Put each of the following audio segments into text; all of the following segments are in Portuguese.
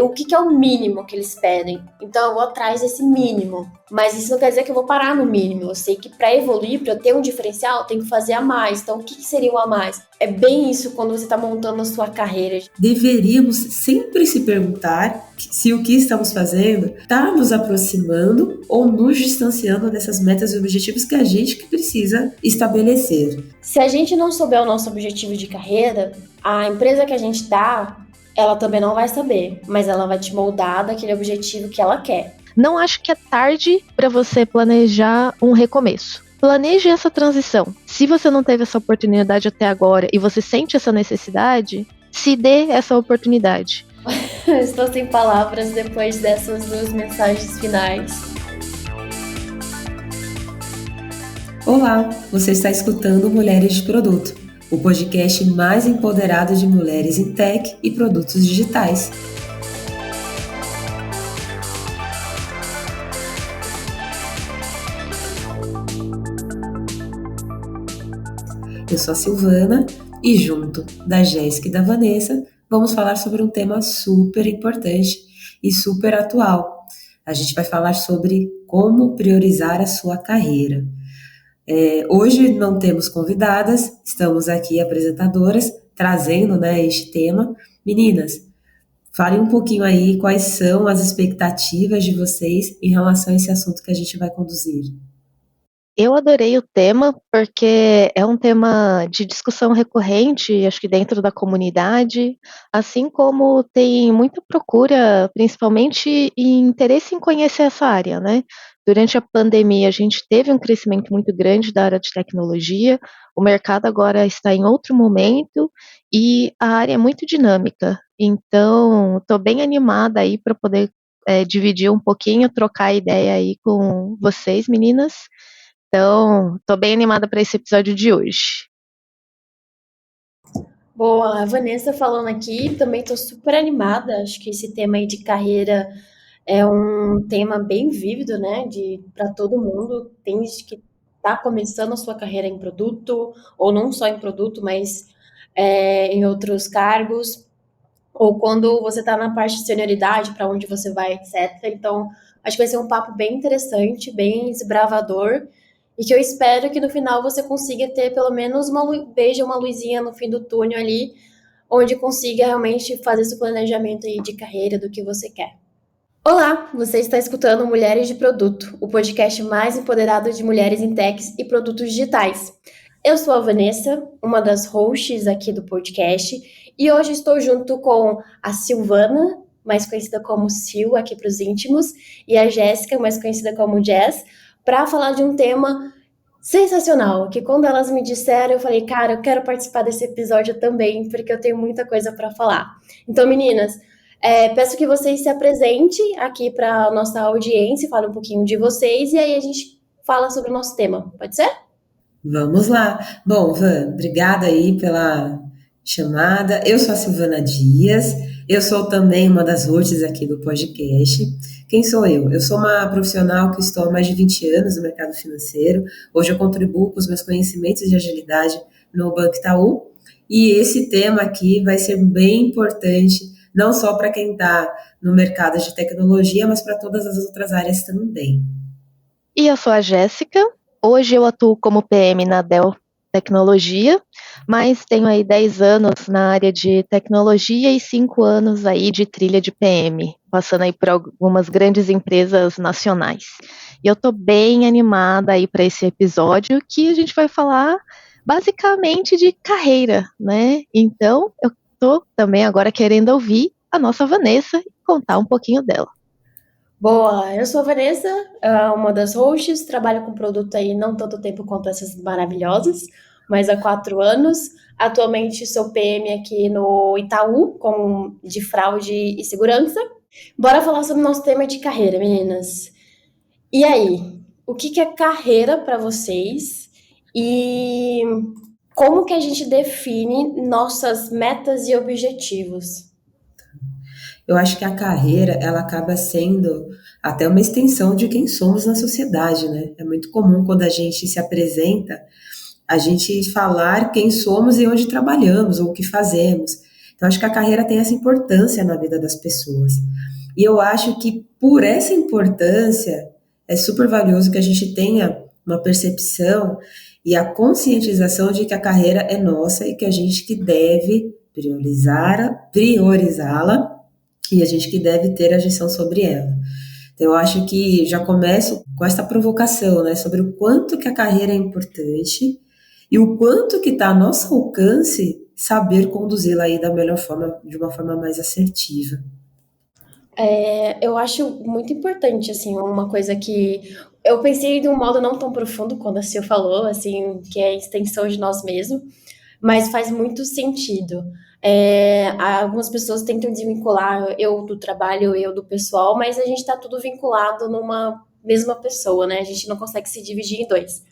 o que é o mínimo que eles pedem. Então eu vou atrás desse mínimo. Mas isso não quer dizer que eu vou parar no mínimo. Eu sei que para evoluir, para eu ter um diferencial, eu tenho que fazer a mais. Então o que seria o a mais? É bem isso quando você está montando a sua carreira. Deveríamos sempre se perguntar se o que estamos fazendo está nos aproximando ou nos distanciando dessas metas e objetivos que a gente que precisa estabelecer. Se a gente não souber o nosso objetivo de carreira, a empresa que a gente está, ela também não vai saber, mas ela vai te moldar daquele objetivo que ela quer. Não acho que é tarde para você planejar um recomeço. Planeje essa transição. Se você não teve essa oportunidade até agora e você sente essa necessidade, se dê essa oportunidade. Estou sem palavras depois dessas duas mensagens finais. Olá, você está escutando Mulheres de Produto, o podcast mais empoderado de mulheres em tech e produtos digitais. Eu sou a Silvana e junto da Jéssica e da Vanessa vamos falar sobre um tema super importante e super atual. A gente vai falar sobre como priorizar a sua carreira. Hoje não temos convidadas, estamos aqui apresentadoras trazendo este tema. Meninas, falem um pouquinho aí quais são as expectativas de vocês em relação a esse assunto que a gente vai conduzir. Eu adorei o tema, porque é um tema de discussão recorrente, acho que dentro da comunidade, assim como tem muita procura, principalmente e interesse em conhecer essa área, né? Durante a pandemia, a gente teve um crescimento muito grande da área de tecnologia, o mercado agora está em outro momento e a área é muito dinâmica. Então, estou bem animada aí para poder dividir um pouquinho, trocar ideia aí com vocês, meninas. Então, tô bem animada para esse episódio de hoje. Boa, a Vanessa falando aqui, também tô super animada. Acho que esse tema aí de carreira é um tema bem vívido, né? Para todo mundo. Tem gente que tá começando a sua carreira em produto, ou não só em produto, mas em outros cargos, ou quando você está na parte de senioridade, para onde você vai, etc. Então, acho que vai ser um papo bem interessante, bem desbravador, e que eu espero que no final você consiga ter pelo menos veja uma luzinha no fim do túnel ali, onde consiga realmente fazer esse planejamento aí de carreira do que você quer. Olá, você está escutando Mulheres de Produto, o podcast mais empoderado de mulheres em techs e produtos digitais. Eu sou a Vanessa, uma das hosts aqui do podcast, e hoje estou junto com a Silvana, mais conhecida como Sil aqui para os íntimos, e a Jéssica, mais conhecida como Jess, para falar de um tema sensacional, que quando elas me disseram, eu falei, cara, eu quero participar desse episódio também, porque eu tenho muita coisa para falar. Então, meninas, peço que vocês se apresentem aqui para a nossa audiência, falem um pouquinho de vocês, e aí a gente fala sobre o nosso tema, pode ser? Vamos lá. Bom, Van, obrigada aí pela chamada. Eu sou a Silvana Dias, eu sou também uma das hosts aqui do podcast. Quem sou eu? Eu sou uma profissional que estou há mais de 20 anos no mercado financeiro. Hoje eu contribuo com os meus conhecimentos de agilidade no Banco Itaú. E esse tema aqui vai ser bem importante, não só para quem está no mercado de tecnologia, mas para todas as outras áreas também. E eu sou a Jéssica. Hoje eu atuo como PM na Dell Tecnologia, mas tenho aí 10 anos na área de tecnologia e 5 anos aí de trilha de PM, passando aí por algumas grandes empresas nacionais. E eu tô bem animada aí para esse episódio que a gente vai falar basicamente de carreira, né? Então, eu tô também agora querendo ouvir a nossa Vanessa e contar um pouquinho dela. Boa, eu sou a Vanessa, uma das hosts, trabalho com produto aí não tanto tempo quanto essas maravilhosas, mas há 4 anos. Atualmente sou PM aqui no Itaú, de fraude e segurança. Bora falar sobre o nosso tema de carreira, meninas. E aí, o que é carreira para vocês? E como que a gente define nossas metas e objetivos? Eu acho que a carreira, ela acaba sendo até uma extensão de quem somos na sociedade, né? É muito comum quando a gente se apresenta, a gente falar quem somos e onde trabalhamos ou o que fazemos. Então, acho que a carreira tem essa importância na vida das pessoas. E eu acho que por essa importância é super valioso que a gente tenha uma percepção e a conscientização de que a carreira é nossa e que a gente que deve priorizá-la e a gente que deve ter a gestão sobre ela. Então, eu acho que já começo com essa provocação, né, sobre o quanto que a carreira é importante e o quanto que está a nosso alcance saber conduzi-la aí da melhor forma, de uma forma mais assertiva. Eu acho muito importante, assim, uma coisa que eu pensei de um modo não tão profundo quando a Sil falou, assim, que é a extensão de nós mesmos, mas faz muito sentido. Algumas pessoas tentam desvincular eu do trabalho, eu do pessoal, mas a gente está tudo vinculado numa mesma pessoa, né? A gente não consegue se dividir em dois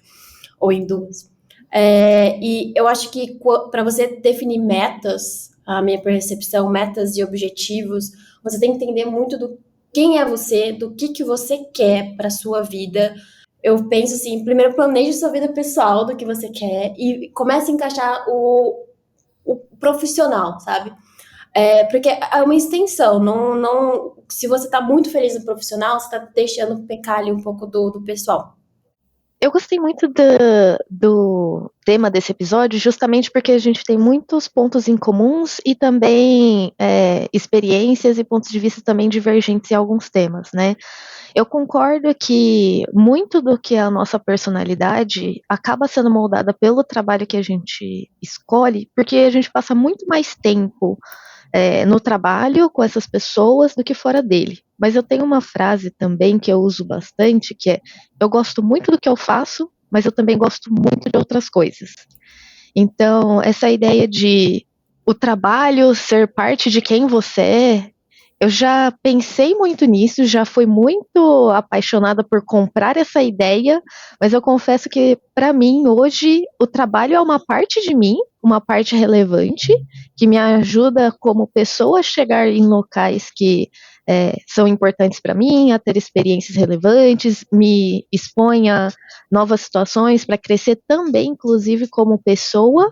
ou em duas. E eu acho que para você definir metas, a minha percepção, metas e objetivos, você tem que entender muito do quem é você, do que você quer para sua vida. Eu penso assim, primeiro planeje sua vida pessoal do que você quer e comece a encaixar o profissional, sabe? Porque é uma extensão, se você está muito feliz no profissional, você está deixando pecar ali um pouco do pessoal. Eu gostei muito do tema desse episódio, justamente porque a gente tem muitos pontos em comuns e também experiências e pontos de vista também divergentes em alguns temas, né? Eu concordo que muito do que é a nossa personalidade acaba sendo moldada pelo trabalho que a gente escolhe, porque a gente passa muito mais tempo no trabalho com essas pessoas do que fora dele. Mas eu tenho uma frase também que eu uso bastante, que é: eu gosto muito do que eu faço, mas eu também gosto muito de outras coisas. Então, essa ideia de o trabalho ser parte de quem você eu já pensei muito nisso, já fui muito apaixonada por comprar essa ideia, mas eu confesso que, para mim, hoje, o trabalho é uma parte de mim, uma parte relevante, que me ajuda como pessoa a chegar em locais que são importantes para mim, a ter experiências relevantes, me expõe a novas situações para crescer também, inclusive, como pessoa,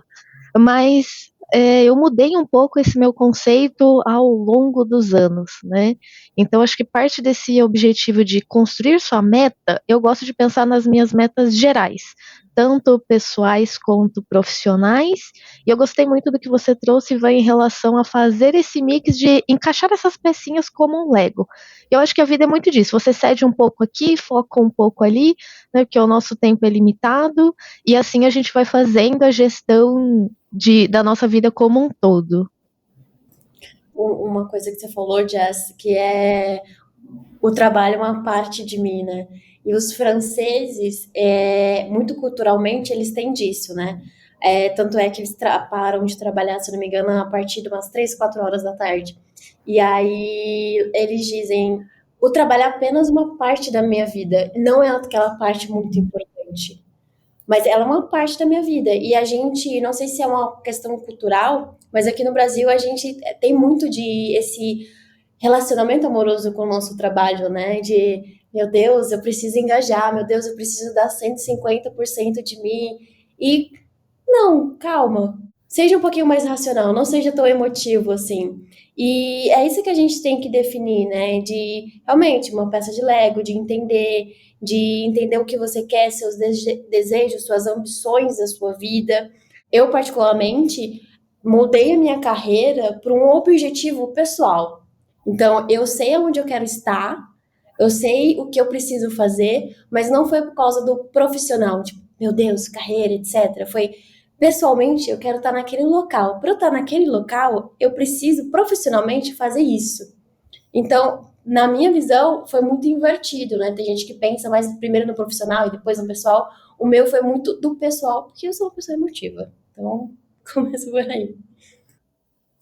mas eu mudei um pouco esse meu conceito ao longo dos anos, né? Então, acho que parte desse objetivo de construir sua meta, eu gosto de pensar nas minhas metas gerais, tanto pessoais quanto profissionais, e eu gostei muito do que você trouxe, vai em relação a fazer esse mix de encaixar essas pecinhas como um Lego. Eu acho que a vida é muito disso, você cede um pouco aqui, foca um pouco ali, né, porque o nosso tempo é limitado, e assim a gente vai fazendo a gestão da nossa vida como um todo. Uma coisa que você falou, Jess, que é o trabalho é uma parte de mim, né? E os franceses, muito culturalmente, eles têm disso, né? Tanto é que eles param de trabalhar, se não me engano, a partir de umas 3, 4 horas da tarde. E aí eles dizem, o trabalho é apenas uma parte da minha vida, não é aquela parte muito importante. Mas ela é uma parte da minha vida. E a gente, não sei se é uma questão cultural, mas aqui no Brasil a gente tem muito de esse relacionamento amoroso com o nosso trabalho, né? De, meu Deus, eu preciso engajar, meu Deus, eu preciso dar 150% de mim. E não, calma. Seja um pouquinho mais racional, não seja tão emotivo assim. E é isso que a gente tem que definir, né? De realmente uma peça de Lego, de entender o que você quer, seus desejos, suas ambições da sua vida. Eu, particularmente, mudei a minha carreira para um objetivo pessoal. Então, eu sei aonde eu quero estar, eu sei o que eu preciso fazer, mas não foi por causa do profissional, tipo, meu Deus, carreira, etc. Foi pessoalmente, eu quero estar naquele local. Para eu estar naquele local, eu preciso profissionalmente fazer isso. Então, na minha visão, foi muito invertido, né? Tem gente que pensa mais primeiro no profissional e depois no pessoal. O meu foi muito do pessoal, porque eu sou uma pessoa emotiva. Então, começa por aí.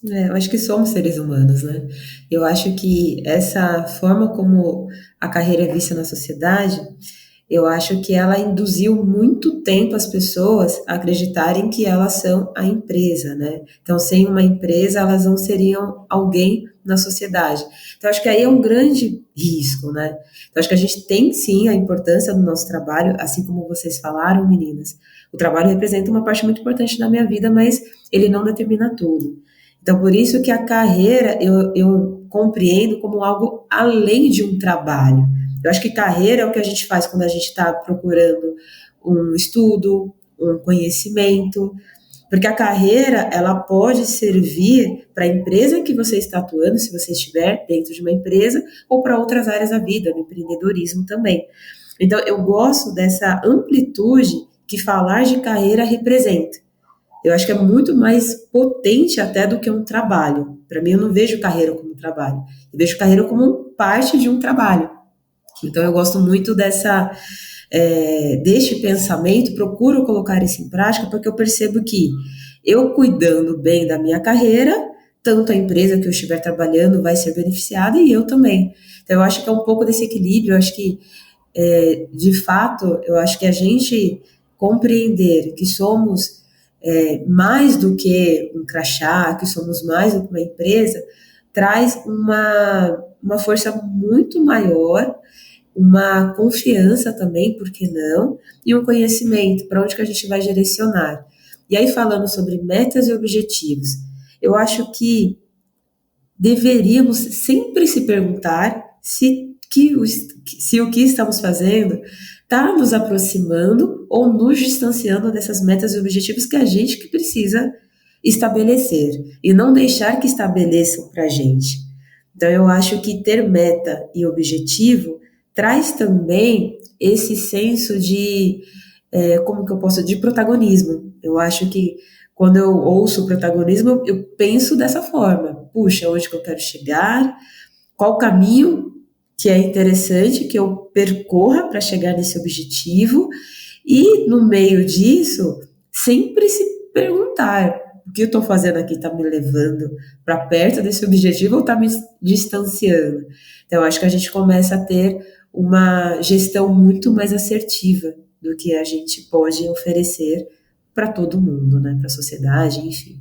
Eu acho que somos seres humanos, né? Eu acho que essa forma como a carreira é vista na sociedade, eu acho que ela induziu muito tempo as pessoas a acreditarem que elas são a empresa, né? Então, sem uma empresa, elas não seriam alguém na sociedade. Então, acho que aí é um grande risco, né? Então, acho que a gente tem sim a importância do nosso trabalho, assim como vocês falaram, meninas. O trabalho representa uma parte muito importante da minha vida, mas ele não determina tudo. Então, por isso que a carreira eu compreendo como algo além de um trabalho. Eu acho que carreira é o que a gente faz quando a gente está procurando um estudo, um conhecimento, porque a carreira, ela pode servir para a empresa que você está atuando, se você estiver dentro de uma empresa, ou para outras áreas da vida, no empreendedorismo também. Então, eu gosto dessa amplitude que falar de carreira representa. Eu acho que é muito mais potente até do que um trabalho. Para mim, eu não vejo carreira como um trabalho. Eu vejo carreira como parte de um trabalho. Então, eu gosto muito deste pensamento, procuro colocar isso em prática, porque eu percebo que eu cuidando bem da minha carreira, tanto a empresa que eu estiver trabalhando vai ser beneficiada e eu também. Então, eu acho que é um pouco desse equilíbrio, eu acho que, de fato, eu acho que a gente compreender que somos mais do que um crachá, que somos mais do que uma empresa, traz uma força muito maior, uma confiança também, por que não, e um conhecimento para onde que a gente vai direcionar. E aí, falando sobre metas e objetivos, eu acho que deveríamos sempre se perguntar se o que estamos fazendo está nos aproximando ou nos distanciando dessas metas e objetivos que a gente que precisa estabelecer e não deixar que estabeleçam para a gente. Então, eu acho que ter meta e objetivo traz também esse senso como que eu posso, de protagonismo. Eu acho que quando eu ouço protagonismo, eu penso dessa forma. Puxa, onde que eu quero chegar? Qual o caminho que é interessante que eu percorra para chegar nesse objetivo? E no meio disso, sempre se perguntar: o que eu estou fazendo aqui está me levando para perto desse objetivo ou está me distanciando? Então, eu acho que a gente começa a ter uma gestão muito mais assertiva do que a gente pode oferecer para todo mundo, né? Para a sociedade, enfim.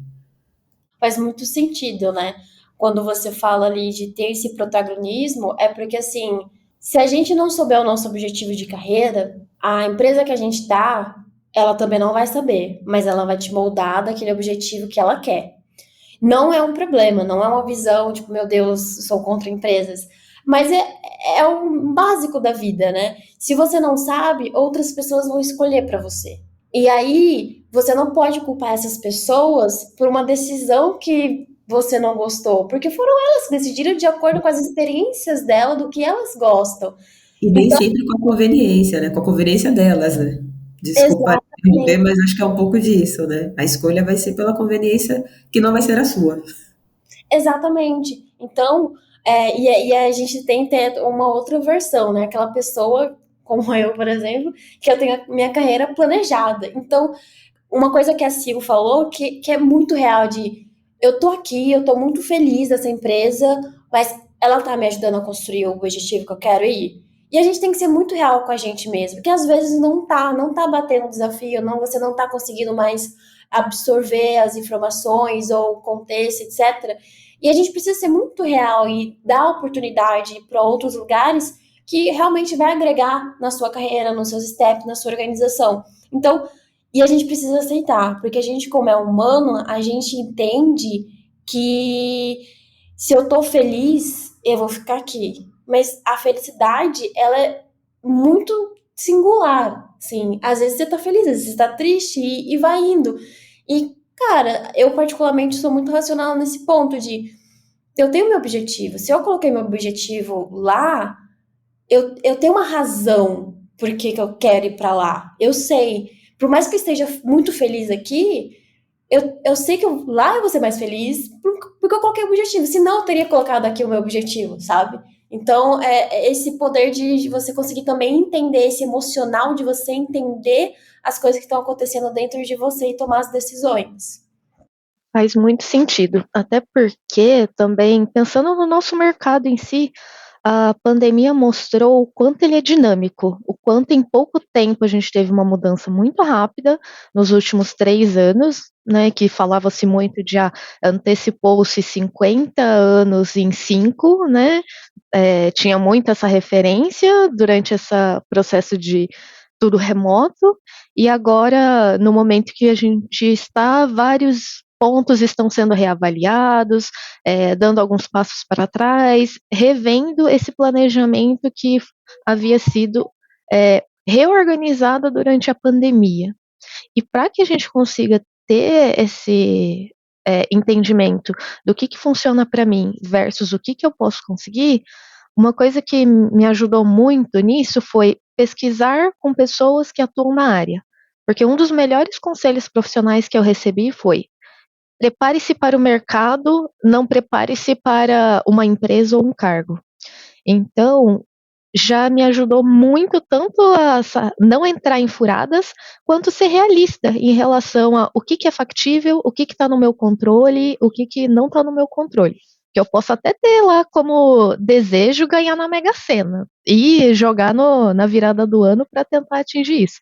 Faz muito sentido, né? Quando você fala ali de ter esse protagonismo, é porque assim, se a gente não souber o nosso objetivo de carreira, a empresa que a gente tá, ela também não vai saber, mas ela vai te moldar daquele objetivo que ela quer. Não é um problema, não é uma visão, tipo, meu Deus, sou contra empresas. Mas é o básico da vida, né? Se você não sabe, outras pessoas vão escolher para você. E aí, você não pode culpar essas pessoas por uma decisão que você não gostou, porque foram elas que decidiram de acordo com as experiências dela, do que elas gostam. E nem Então, sempre com a conveniência, né? Com a conveniência delas, né? Desculpa interromper, exatamente. mas acho que é um pouco disso, né? A escolha vai ser pela conveniência que não vai ser a sua. Exatamente. Então, e a gente tem uma outra versão, né? Aquela pessoa, como eu, por exemplo, que eu tenho a minha carreira planejada. Então, uma coisa que a Sil falou que é muito real de eu tô aqui, eu tô muito feliz dessa empresa, mas ela tá me ajudando a construir o objetivo que eu quero ir. E a gente tem que ser muito real com a gente mesmo, porque às vezes não tá batendo o desafio, não, você não tá conseguindo mais absorver as informações ou o contexto, etc. E a gente precisa ser muito real e dar oportunidade para outros lugares que realmente vai agregar na sua carreira, nos seus steps, na sua organização. Então, e a gente precisa aceitar, porque a gente, como é humano, a gente entende que se eu tô feliz, eu vou ficar aqui. Mas a felicidade, ela é muito singular, sim. Às vezes você tá feliz, às vezes você tá triste e vai indo. E, cara, eu particularmente sou muito racional nesse ponto de eu tenho meu objetivo. Se eu coloquei meu objetivo lá, eu tenho uma razão por que eu quero ir pra lá. Eu sei. Por mais que eu esteja muito feliz aqui, eu sei que lá eu vou ser mais feliz porque eu coloquei o objetivo. Senão eu teria colocado aqui o meu objetivo, sabe? Então, é esse poder de você conseguir também entender esse emocional, de você entender as coisas que estão acontecendo dentro de você e tomar as decisões. Faz muito sentido, até porque também, pensando no nosso mercado em si, a pandemia mostrou o quanto ele é dinâmico, o quanto em pouco tempo a gente teve uma mudança muito rápida nos últimos 3 anos, né, que falava-se muito de antecipou-se 50 anos em 5, né, tinha muito essa referência durante esse processo de tudo remoto, e agora, no momento que a gente está, vários pontos estão sendo reavaliados, dando alguns passos para trás, revendo esse planejamento que havia sido reorganizado durante a pandemia. E para que a gente consiga ter esse entendimento do que funciona para mim versus o que eu posso conseguir, uma coisa que me ajudou muito nisso foi pesquisar com pessoas que atuam na área. Porque um dos melhores conselhos profissionais que eu recebi foi: prepare-se para o mercado, não prepare-se para uma empresa ou um cargo. Então, já me ajudou muito tanto a não entrar em furadas, quanto ser realista em relação a o que é factível, o que está no meu controle, o que não está no meu controle. Que eu posso até ter lá como desejo ganhar na Mega Sena e jogar na virada do ano para tentar atingir isso.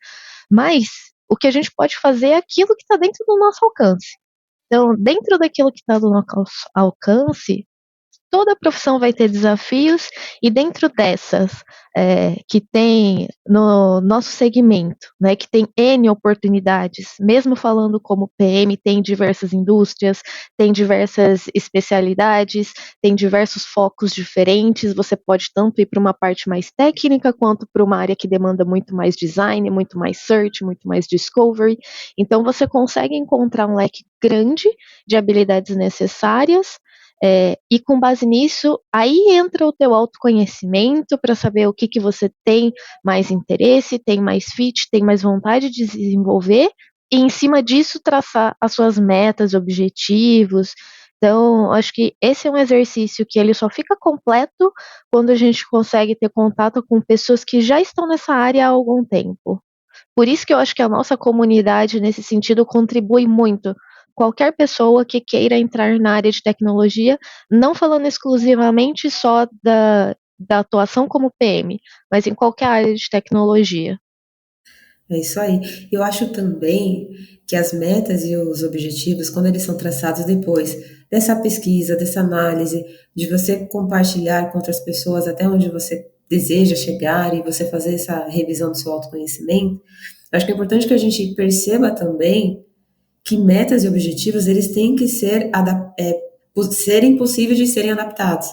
Mas o que a gente pode fazer é aquilo que está dentro do nosso alcance. Então, dentro daquilo que está do nosso alcance, toda profissão vai ter desafios, e dentro dessas que tem no nosso segmento, né, que tem N oportunidades, mesmo falando como PM, tem diversas indústrias, tem diversas especialidades, tem diversos focos diferentes, você pode tanto ir para uma parte mais técnica, quanto para uma área que demanda muito mais design, muito mais search, muito mais discovery. Então você consegue encontrar um leque grande de habilidades necessárias, e com base nisso, aí entra o teu autoconhecimento para saber o que você tem mais interesse, tem mais fit, tem mais vontade de desenvolver, e em cima disso traçar as suas metas, objetivos. Então, acho que esse é um exercício que ele só fica completo quando a gente consegue ter contato com pessoas que já estão nessa área há algum tempo. Por isso que eu acho que a nossa comunidade, nesse sentido, contribui muito. Qualquer pessoa que queira entrar na área de tecnologia, não falando exclusivamente só da atuação como PM, mas em qualquer área de tecnologia. É isso aí. Eu acho também que as metas e os objetivos, quando eles são traçados depois dessa pesquisa, dessa análise, de você compartilhar com outras pessoas até onde você deseja chegar e você fazer essa revisão do seu autoconhecimento, eu acho que é importante que a gente perceba também que metas e objetivos eles têm que serem possíveis de serem adaptados.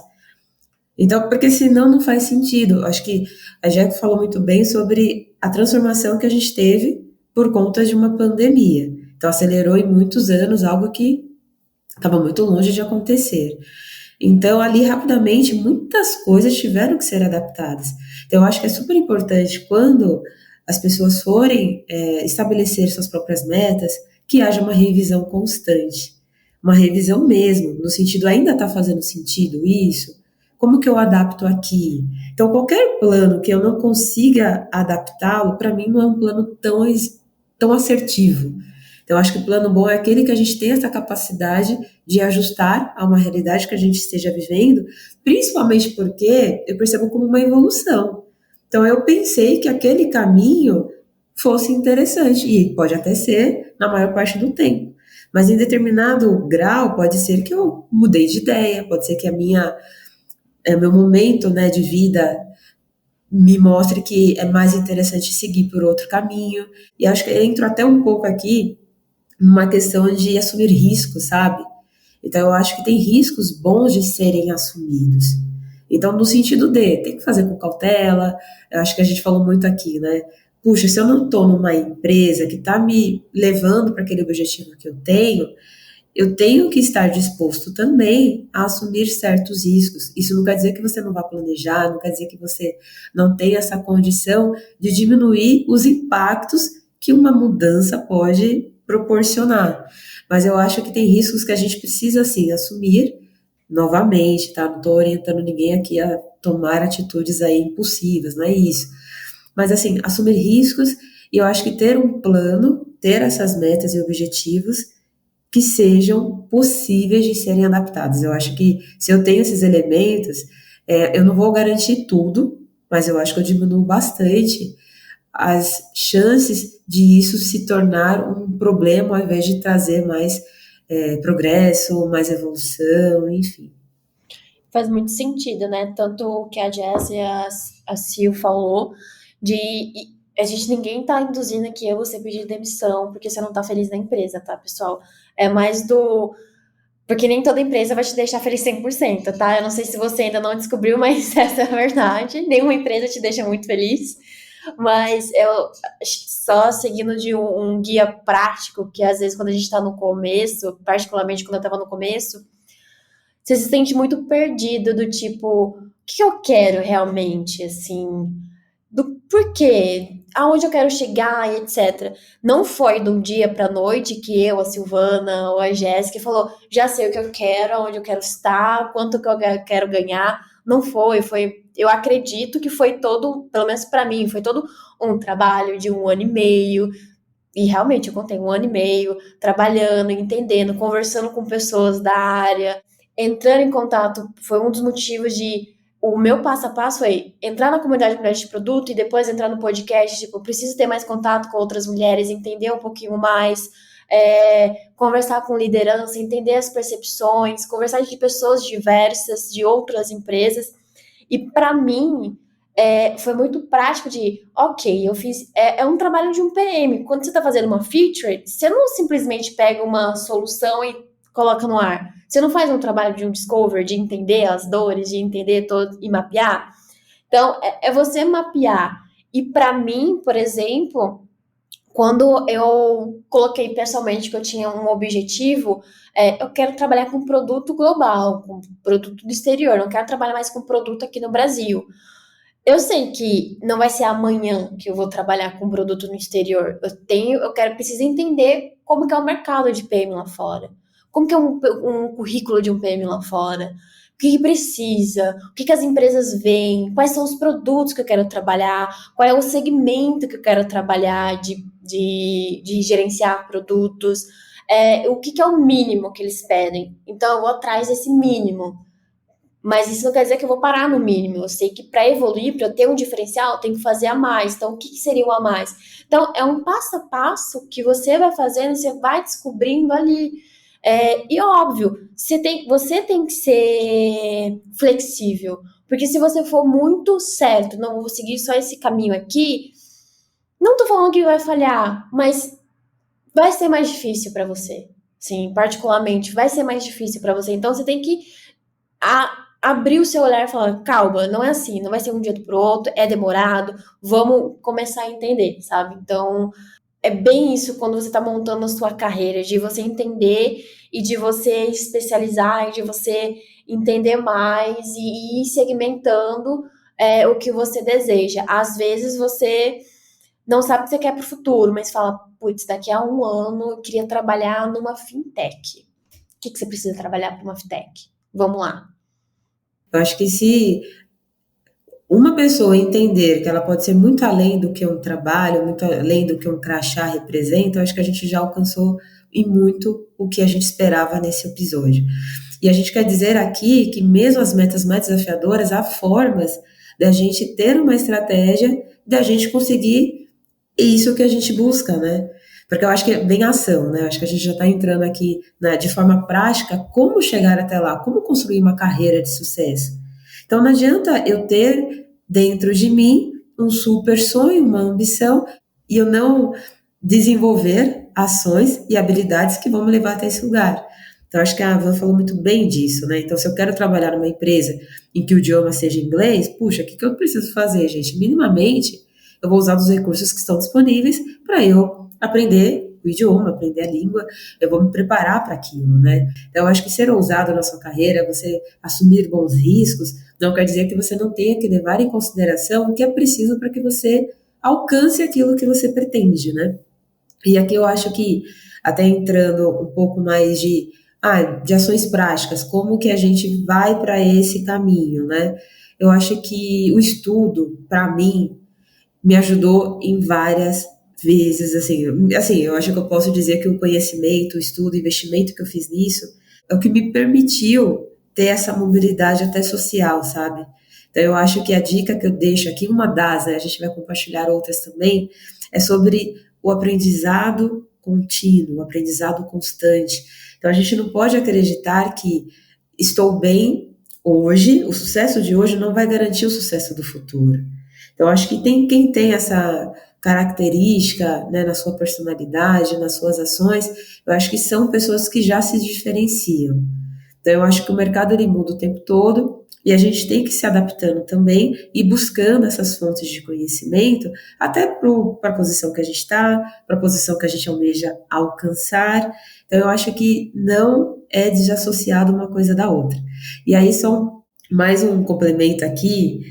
Então, porque senão não faz sentido. Acho que a Jack falou muito bem sobre a transformação que a gente teve por conta de uma pandemia. Então, acelerou em muitos anos algo que estava muito longe de acontecer. Então, ali rapidamente, muitas coisas tiveram que ser adaptadas. Então, eu acho que é super importante quando as pessoas forem estabelecer suas próprias metas, que haja uma revisão constante. Uma revisão mesmo, no sentido, ainda está fazendo sentido isso? Como que eu adapto aqui? Então, qualquer plano que eu não consiga adaptá-lo, para mim não é um plano tão assertivo. Então, acho que o plano bom é aquele que a gente tem essa capacidade de ajustar a uma realidade que a gente esteja vivendo, principalmente porque eu percebo como uma evolução. Então, eu pensei que aquele caminho fosse interessante, e pode até ser na maior parte do tempo. Mas em determinado grau, pode ser que eu mudei de ideia, pode ser que meu momento, né, de vida me mostre que é mais interessante seguir por outro caminho. E acho que eu entro até um pouco aqui numa questão de assumir riscos, sabe? Então eu acho que tem riscos bons de serem assumidos. Então, no sentido de, tem que fazer com cautela, eu acho que a gente falou muito aqui, né? Puxa, se eu não estou numa empresa que está me levando para aquele objetivo que eu tenho que estar disposto também a assumir certos riscos. Isso não quer dizer que você não vá planejar, não quer dizer que você não tenha essa condição de diminuir os impactos que uma mudança pode proporcionar. Mas eu acho que tem riscos que a gente precisa, sim, assumir novamente, tá? Não estou orientando ninguém aqui a tomar atitudes aí impulsivas, não é isso. Mas, assim, assumir riscos, e eu acho que ter um plano, ter essas metas e objetivos que sejam possíveis de serem adaptados. Eu acho que se eu tenho esses elementos, eu não vou garantir tudo, mas eu acho que eu diminuo bastante as chances de isso se tornar um problema ao invés de trazer mais progresso, mais evolução, enfim. Faz muito sentido, né? Tanto o que a Jess e a Sil falou, a gente ninguém tá induzindo aqui a você pedir demissão porque você não tá feliz na empresa, tá, pessoal? É mais do... Porque nem toda empresa vai te deixar feliz 100%, tá? Eu não sei se você ainda não descobriu, mas essa é a verdade. Nenhuma empresa te deixa muito feliz. Mas eu só seguindo de um guia prático, que às vezes quando a gente tá no começo, particularmente quando eu tava no começo, você se sente muito perdido do tipo, o que eu quero realmente, assim, do porquê, aonde eu quero chegar e etc. Não foi de um dia para noite que eu, a Silvana ou a Jéssica falou, já sei o que eu quero, aonde eu quero estar, quanto que eu quero ganhar. Não foi, eu acredito que foi todo, pelo menos para mim, foi todo um trabalho de 1 ano e meio, e realmente eu contei 1 ano e meio trabalhando, entendendo, conversando com pessoas da área, entrando em contato. Foi um dos motivos de o meu passo a passo foi entrar na comunidade Mulheres de Produto e depois entrar no podcast. Tipo, eu preciso ter mais contato com outras mulheres, entender um pouquinho mais, conversar com liderança, entender as percepções, conversar de pessoas diversas, de outras empresas. E para mim, foi muito prático de, ok, eu fiz. É um trabalho de um PM. Quando você está fazendo uma feature, você não simplesmente pega uma solução e coloca no ar. Você não faz um trabalho de um discover, de entender as dores, de entender todo e mapear. Então, é você mapear. E para mim, por exemplo, quando eu coloquei pessoalmente que eu tinha um objetivo, eu quero trabalhar com produto global, com produto do exterior, não quero trabalhar mais com produto aqui no Brasil. Eu sei que não vai ser amanhã que eu vou trabalhar com produto no exterior. Preciso entender como que é o mercado de PM lá fora. Como que é um currículo de um PM lá fora. O que precisa, o que as empresas veem, quais são os produtos que eu quero trabalhar, qual é o segmento que eu quero trabalhar de gerenciar produtos, o que é o mínimo que eles pedem. Então, eu vou atrás desse mínimo. Mas isso não quer dizer que eu vou parar no mínimo. Eu sei que para evoluir, para eu ter um diferencial, eu tenho que fazer a mais. Então, o que seria o a mais? Então, é um passo a passo que você vai fazendo, você vai descobrindo ali. E óbvio, você tem que ser flexível. Porque se você for muito certo, não vou seguir só esse caminho aqui, não tô falando que vai falhar, mas vai ser mais difícil para você. Sim, particularmente, vai ser mais difícil para você. Então, você tem que abrir o seu olhar e falar, calma, não é assim, não vai ser um dia pro outro, é demorado, vamos começar a entender, sabe? Então, é bem isso quando você está montando a sua carreira, de você entender e de você especializar e de você entender mais e ir segmentando o que você deseja. Às vezes você não sabe o que você quer para o futuro, mas fala, putz, daqui a 1 ano eu queria trabalhar numa fintech. O que você precisa trabalhar para uma fintech? Vamos lá. Eu acho que se uma pessoa entender que ela pode ser muito além do que um trabalho, muito além do que um crachá representa, eu acho que a gente já alcançou e muito o que a gente esperava nesse episódio. E a gente quer dizer aqui que mesmo as metas mais desafiadoras, há formas da gente ter uma estratégia, da gente conseguir isso que a gente busca, né? Porque eu acho que é bem ação, né? Eu acho que a gente já está entrando aqui, né, de forma prática, como chegar até lá, como construir uma carreira de sucesso. Então não adianta eu ter dentro de mim um super sonho, uma ambição, e eu não desenvolver ações e habilidades que vão me levar até esse lugar. Então acho que a Van falou muito bem disso, né? Então se eu quero trabalhar numa empresa em que o idioma seja inglês, puxa, o que eu preciso fazer, gente? Minimamente, eu vou usar os recursos que estão disponíveis para eu aprender o idioma, aprender a língua, eu vou me preparar para aquilo, né? Então, eu acho que ser ousado na sua carreira, você assumir bons riscos, não quer dizer que você não tenha que levar em consideração o que é preciso para que você alcance aquilo que você pretende, né? E aqui eu acho que, até entrando um pouco mais de ações práticas, como que a gente vai para esse caminho, né? Eu acho que o estudo, para mim, me ajudou em várias vezes, assim, eu acho que eu posso dizer que o conhecimento, o estudo, o investimento que eu fiz nisso é o que me permitiu ter essa mobilidade até social, sabe? Então eu acho que a dica que eu deixo aqui, uma das, né, a gente vai compartilhar outras também, é sobre o aprendizado contínuo, o aprendizado constante. Então a gente não pode acreditar que estou bem hoje, o sucesso de hoje não vai garantir o sucesso do futuro. Então, acho que quem tem essa característica, né, na sua personalidade, nas suas ações, eu acho que são pessoas que já se diferenciam. Então, eu acho que o mercado ele muda o tempo todo e a gente tem que ir se adaptando também e buscando essas fontes de conhecimento, até para a posição que a gente está, para a posição que a gente almeja alcançar. Então, eu acho que não é desassociado uma coisa da outra. E aí, só mais um complemento aqui,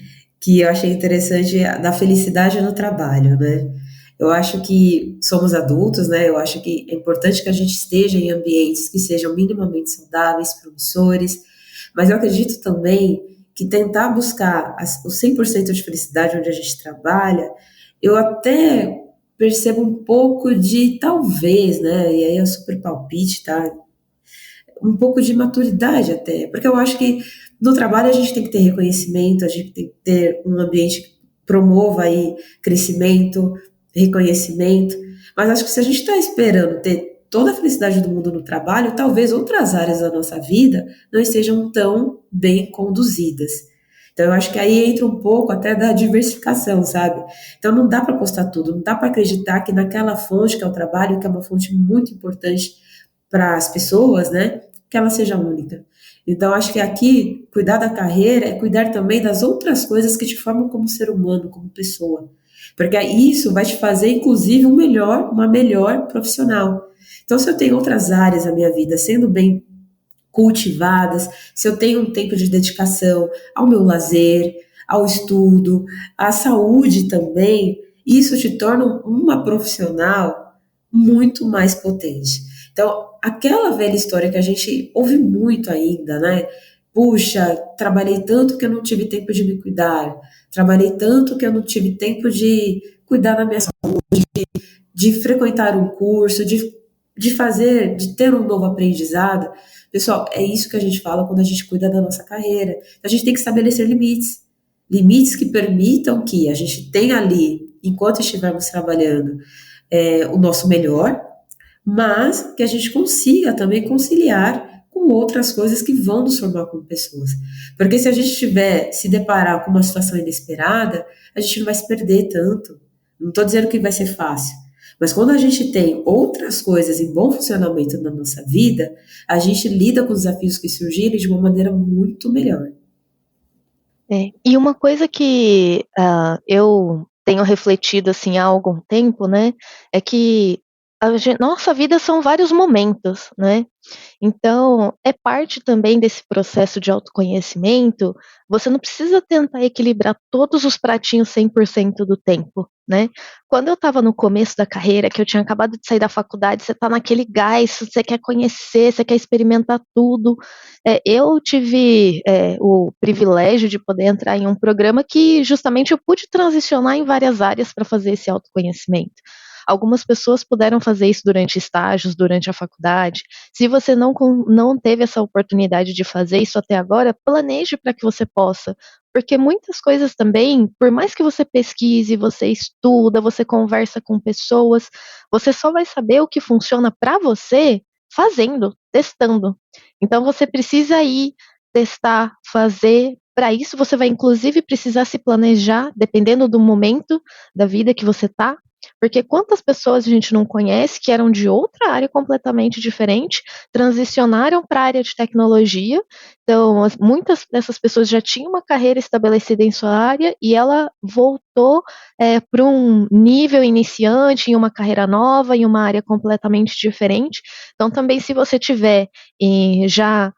que eu achei interessante, da felicidade no trabalho, né? Eu acho que somos adultos, né? Eu acho que é importante que a gente esteja em ambientes que sejam minimamente saudáveis, promissores, mas eu acredito também que tentar buscar o 100% de felicidade onde a gente trabalha, eu até percebo um pouco de, talvez, né? E aí é super palpite, tá? Um pouco de maturidade até, porque eu acho que no trabalho a gente tem que ter reconhecimento, a gente tem que ter um ambiente que promova aí crescimento, reconhecimento, mas acho que se a gente está esperando ter toda a felicidade do mundo no trabalho, talvez outras áreas da nossa vida não estejam tão bem conduzidas. Então eu acho que aí entra um pouco até da diversificação, sabe? Então não dá para postar tudo, não dá para acreditar que naquela fonte que é o trabalho, que é uma fonte muito importante para as pessoas, né, que ela seja única. Então, acho que aqui, cuidar da carreira é cuidar também das outras coisas que te formam como ser humano, como pessoa. Porque isso vai te fazer, inclusive, uma melhor profissional. Então, se eu tenho outras áreas da minha vida sendo bem cultivadas, se eu tenho um tempo de dedicação ao meu lazer, ao estudo, à saúde também, isso te torna uma profissional muito mais potente. Então, aquela velha história que a gente ouve muito ainda, né? Puxa, trabalhei tanto que eu não tive tempo de me cuidar, trabalhei tanto que eu não tive tempo de cuidar da minha saúde, de frequentar um curso, de fazer, de ter um novo aprendizado. Pessoal, é isso que a gente fala quando a gente cuida da nossa carreira. A gente tem que estabelecer limites. Limites que permitam que a gente tenha ali, enquanto estivermos trabalhando, o nosso melhor, mas que a gente consiga também conciliar com outras coisas que vão nos formar como pessoas. Porque se a gente se deparar com uma situação inesperada, a gente não vai se perder tanto. Não estou dizendo que vai ser fácil, mas quando a gente tem outras coisas em bom funcionamento na nossa vida, a gente lida com os desafios que surgirem de uma maneira muito melhor. E uma coisa que eu tenho refletido assim há algum tempo, né, é que nossa vida são vários momentos, né? Então, é parte também desse processo de autoconhecimento, você não precisa tentar equilibrar todos os pratinhos 100% do tempo, né? Quando eu estava no começo da carreira, que eu tinha acabado de sair da faculdade, você está naquele gás, você quer conhecer, você quer experimentar tudo. Eu tive o privilégio de poder entrar em um programa que justamente eu pude transicionar em várias áreas para fazer esse autoconhecimento. Algumas pessoas puderam fazer isso durante estágios, durante a faculdade. Se você não teve essa oportunidade de fazer isso até agora, planeje para que você possa. Porque muitas coisas também, por mais que você pesquise, você estuda, você conversa com pessoas, você só vai saber o que funciona para você fazendo, testando. Então você precisa ir testar, fazer. Para isso você vai inclusive precisar se planejar, dependendo do momento da vida que você está. Porque quantas pessoas a gente não conhece que eram de outra área completamente diferente, transicionaram para a área de tecnologia, então muitas dessas pessoas já tinham uma carreira estabelecida em sua área e ela voltou para um nível iniciante, em uma carreira nova, em uma área completamente diferente. Então também se você tiver já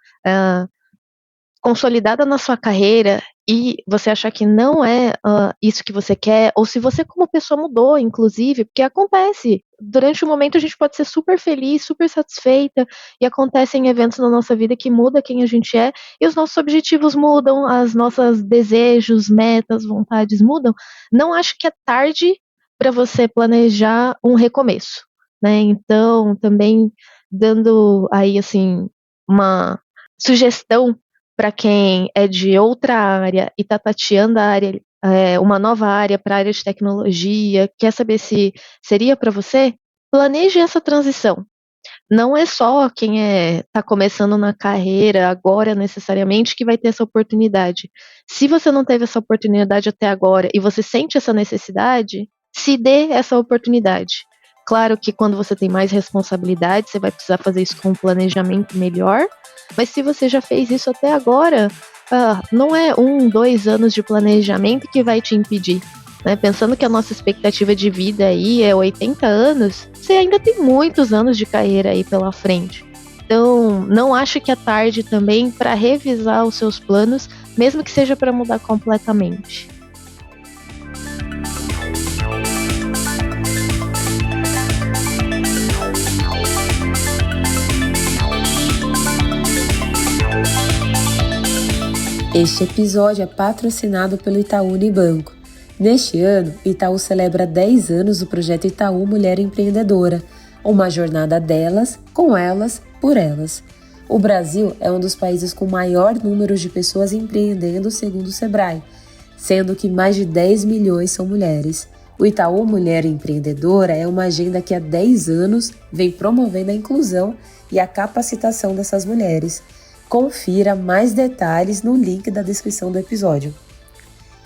consolidada na sua carreira e você achar que não é isso que você quer, ou se você como pessoa mudou, inclusive, porque acontece, durante um momento a gente pode ser super feliz, super satisfeita, e acontecem eventos na nossa vida que muda quem a gente é, e os nossos objetivos mudam, as nossas desejos, metas, vontades mudam. Não acho que é tarde para você planejar um recomeço, né? Então, também dando aí, assim, uma sugestão para quem é de outra área e está tateando a área, uma nova área para a área de tecnologia, quer saber se seria para você, planeje essa transição. Não é só quem está começando na carreira agora necessariamente que vai ter essa oportunidade. Se você não teve essa oportunidade até agora e você sente essa necessidade, se dê essa oportunidade. Claro que quando você tem mais responsabilidade, você vai precisar fazer isso com um planejamento melhor, mas se você já fez isso até agora, não é 1, 2 anos de planejamento que vai te impedir. Né? Pensando que a nossa expectativa de vida aí é 80 anos, você ainda tem muitos anos de carreira aí pela frente. Então, não acho que é tarde também para revisar os seus planos, mesmo que seja para mudar completamente. Este episódio é patrocinado pelo Itaú Unibanco. Neste ano, Itaú celebra 10 anos do projeto Itaú Mulher Empreendedora, uma jornada delas, com elas, por elas. O Brasil é um dos países com maior número de pessoas empreendendo, segundo o Sebrae, sendo que mais de 10 milhões são mulheres. O Itaú Mulher Empreendedora é uma agenda que há 10 anos vem promovendo a inclusão e a capacitação dessas mulheres. Confira mais detalhes no link da descrição do episódio.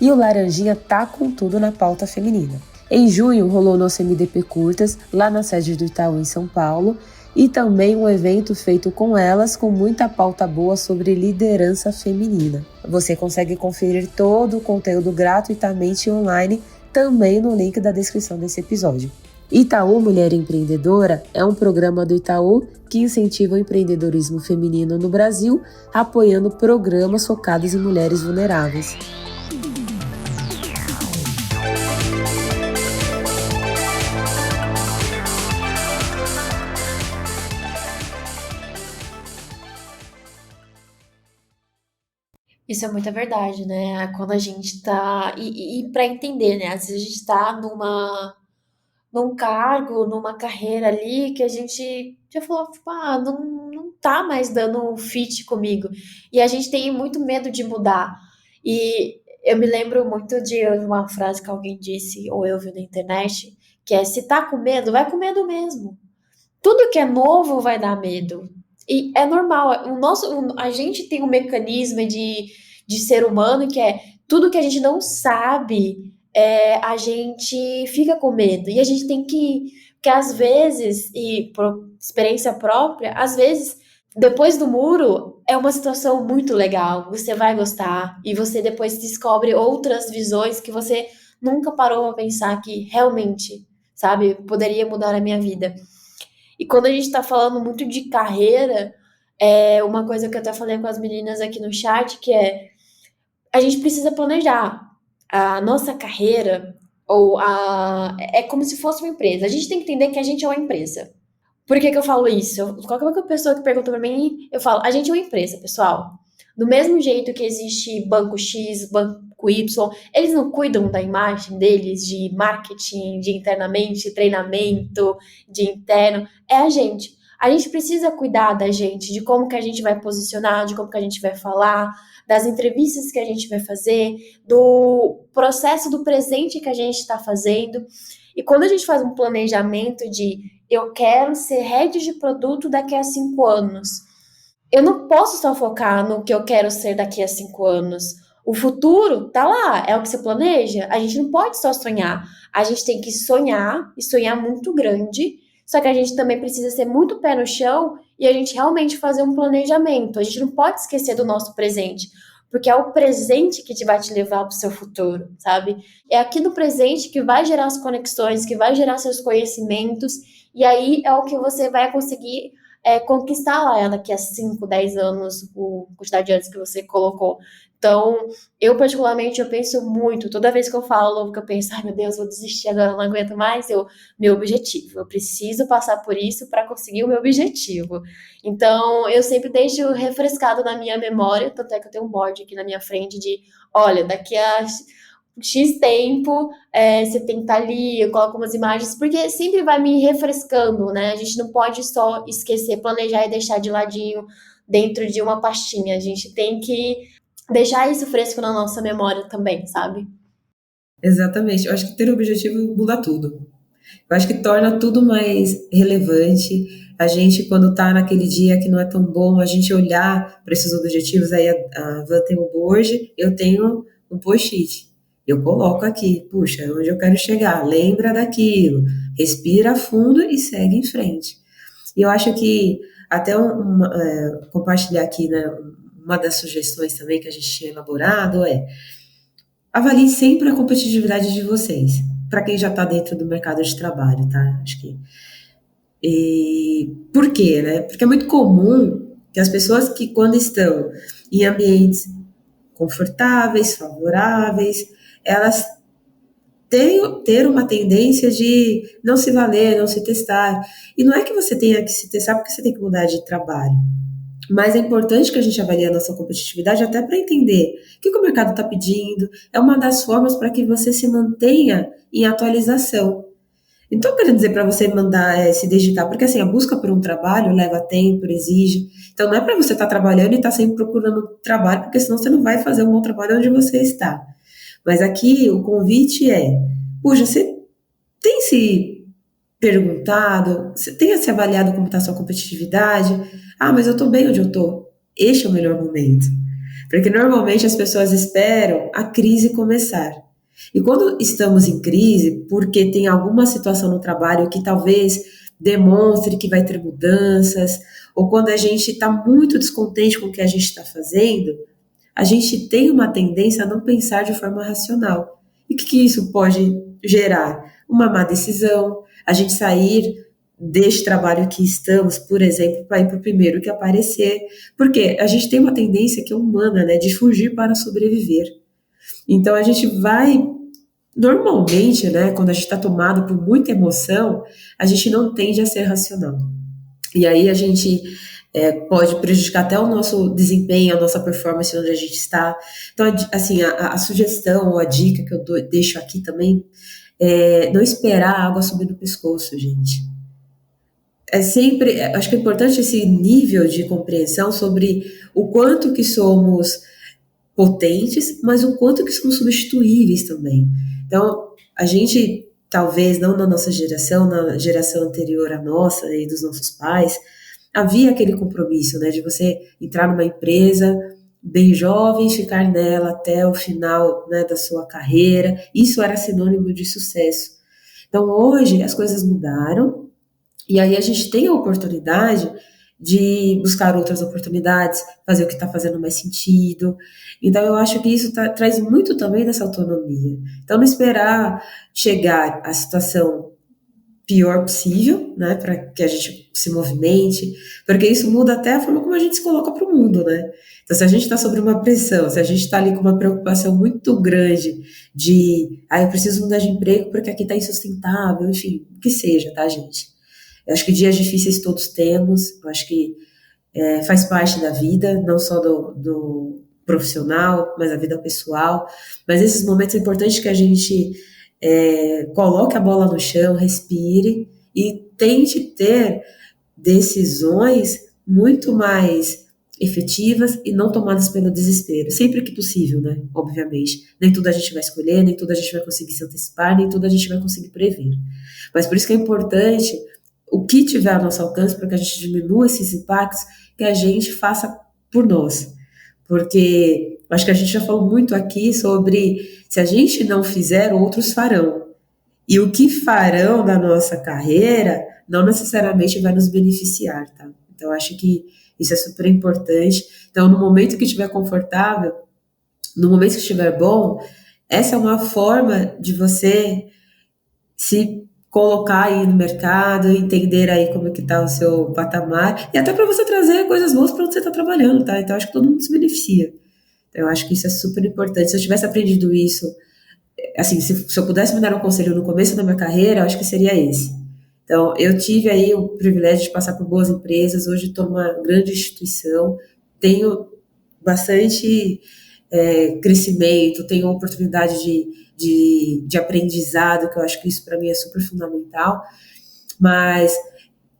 E o Laranjinha tá com tudo na pauta feminina. Em junho rolou nosso MDP Curtas, lá na sede do Itaú em São Paulo, e também um evento feito com elas, com muita pauta boa sobre liderança feminina. Você consegue conferir todo o conteúdo gratuitamente online, também no link da descrição desse episódio. Itaú Mulher Empreendedora é um programa do Itaú que incentiva o empreendedorismo feminino no Brasil, apoiando programas focados em mulheres vulneráveis. Isso é muita verdade, né? Quando a gente tá. E para entender, né? Às vezes a gente tá num cargo, numa carreira ali que a gente já falou, tipo, não tá mais dando fit comigo. E a gente tem muito medo de mudar. E eu me lembro muito de uma frase que alguém disse, ou eu vi na internet, que é: se tá com medo, vai com medo mesmo. Tudo que é novo vai dar medo. E é normal. A gente tem um mecanismo de ser humano que é tudo que a gente não sabe, a gente fica com medo. E a gente tem que às vezes, e por experiência própria, às vezes, depois do muro, é uma situação muito legal. Você vai gostar. E você depois descobre outras visões que você nunca parou a pensar que realmente, sabe, poderia mudar a minha vida. E quando a gente está falando muito de carreira, uma coisa que eu até falei com as meninas aqui no chat, que é a gente precisa planejar a nossa carreira, é como se fosse uma empresa. A gente tem que entender que a gente é uma empresa. Por que eu falo isso? Qualquer pessoa que pergunta pra mim, eu falo, a gente é uma empresa, pessoal. Do mesmo jeito que existe banco X, banco Y, eles não cuidam da imagem deles, de marketing, de internamente, treinamento, de interno. É a gente. A gente precisa cuidar da gente, de como que a gente vai posicionar, de como que a gente vai falar, das entrevistas que a gente vai fazer, do processo do presente que a gente está fazendo. E quando a gente faz um planejamento de eu quero ser head de produto daqui a 5 anos, eu não posso só focar no que eu quero ser daqui a 5 anos. O futuro tá lá, é o que você planeja. A gente não pode só sonhar. A gente tem que sonhar e sonhar muito grande. Só que a gente também precisa ser muito pé no chão e a gente realmente fazer um planejamento. A gente não pode esquecer do nosso presente, porque é o presente que vai te levar para o seu futuro, sabe? É aqui no presente que vai gerar as conexões, que vai gerar seus conhecimentos, e aí é o que você vai conseguir conquistar lá daqui a 5, 10 anos, a quantidade de anos que você colocou. Então, eu particularmente, eu penso muito, toda vez que eu falo, que eu penso, ai meu Deus, vou desistir agora, não aguento mais, meu objetivo, eu preciso passar por isso para conseguir o meu objetivo. Então, eu sempre deixo refrescado na minha memória, tanto é que eu tenho um board aqui na minha frente de, olha, daqui a X tempo, você tem que estar ali, eu coloco umas imagens, porque sempre vai me refrescando, né? A gente não pode só esquecer, planejar e deixar de ladinho dentro de uma pastinha. A gente tem que deixar isso fresco na nossa memória também, sabe? Exatamente. Eu acho que ter um objetivo muda tudo. Eu acho que torna tudo mais relevante. A gente, quando tá naquele dia que não é tão bom, a gente olhar para esses objetivos, aí a Van tem o board, eu tenho um post-it. Eu coloco aqui, puxa, é onde eu quero chegar, lembra daquilo, respira fundo e segue em frente. E eu acho que até compartilhar aqui, né, uma das sugestões também que a gente tinha elaborado avalie sempre a competitividade de vocês, para quem já está dentro do mercado de trabalho, tá? Acho que. E por quê, né? Porque é muito comum que as pessoas que, quando estão em ambientes confortáveis, favoráveis, elas ter uma tendência de não se valer, não se testar. E não é que você tenha que se testar porque você tem que mudar de trabalho. Mas é importante que a gente avalie a nossa competitividade até para entender o que o mercado está pedindo. É uma das formas para que você se mantenha em atualização. Então, querendo dizer para você mandar se dedicar, porque assim, a busca por um trabalho leva tempo, exige. Então, não é para você estar trabalhando e estar sempre procurando trabalho, porque senão você não vai fazer um bom trabalho onde você está. Mas aqui o convite puxa, você tem se perguntado, você tem se avaliado como está a sua competitividade? Ah, mas eu estou bem onde eu estou. Este é o melhor momento. Porque normalmente as pessoas esperam a crise começar. E quando estamos em crise, porque tem alguma situação no trabalho que talvez demonstre que vai ter mudanças, ou quando a gente está muito descontente com o que a gente está fazendo, a gente tem uma tendência a não pensar de forma racional. E o que isso pode gerar? Uma má decisão, a gente sair deste trabalho que estamos, por exemplo, para ir para o primeiro que aparecer, porque a gente tem uma tendência que é humana, né, de fugir para sobreviver. Então a gente vai, normalmente, né, quando a gente está tomado por muita emoção, a gente não tende a ser racional. E aí a gente pode prejudicar até o nosso desempenho, a nossa performance onde a gente está. Então, assim, a sugestão ou a dica que eu deixo aqui também é não esperar a água subir no pescoço, gente. Acho que é importante esse nível de compreensão sobre o quanto que somos potentes, mas o quanto que somos substituíveis também. Então, a gente, talvez não na nossa geração, na geração anterior à nossa e dos nossos pais, havia aquele compromisso, né, de você entrar numa empresa bem jovem, ficar nela até o final, né, da sua carreira. Isso era sinônimo de sucesso. Então, hoje, as coisas mudaram, e aí a gente tem a oportunidade de buscar outras oportunidades, fazer o que está fazendo mais sentido. Então, eu acho que isso traz muito também dessa autonomia. Então, não esperar chegar à situação pior possível, né, para que a gente se movimente, porque isso muda até a forma como a gente se coloca para o mundo, né? Então, se a gente está sob uma pressão, se a gente está ali com uma preocupação muito grande de, eu preciso mudar de emprego porque aqui está insustentável, enfim, o que seja, tá, gente? Eu acho que dias difíceis todos temos, eu acho que faz parte da vida, não só do profissional, mas da vida pessoal. Mas nesses momentos é importante que a gente coloque a bola no chão, respire e tente ter decisões muito mais efetivas e não tomadas pelo desespero, sempre que possível, né? Obviamente. Nem tudo a gente vai escolher, nem tudo a gente vai conseguir se antecipar, nem tudo a gente vai conseguir prever. Mas por isso que é importante o que tiver ao nosso alcance para que a gente diminua esses impactos, que a gente faça por nós. Porque acho que a gente já falou muito aqui sobre se a gente não fizer, outros farão. E o que farão na nossa carreira não necessariamente vai nos beneficiar, tá? Então, acho que isso é super importante. Então, no momento que estiver confortável, no momento que estiver bom, essa é uma forma de você se colocar aí no mercado, entender aí como é que tá o seu patamar, e até para você trazer coisas boas para onde você está trabalhando, tá? Então, acho que todo mundo se beneficia. Então, eu acho que isso é super importante. Se eu tivesse aprendido isso, assim, se eu pudesse me dar um conselho no começo da minha carreira, eu acho que seria esse. Então, eu tive aí o privilégio de passar por boas empresas, hoje estou numa grande instituição, tenho bastante crescimento, tenho oportunidade de aprendizado, que eu acho que isso para mim é super fundamental, mas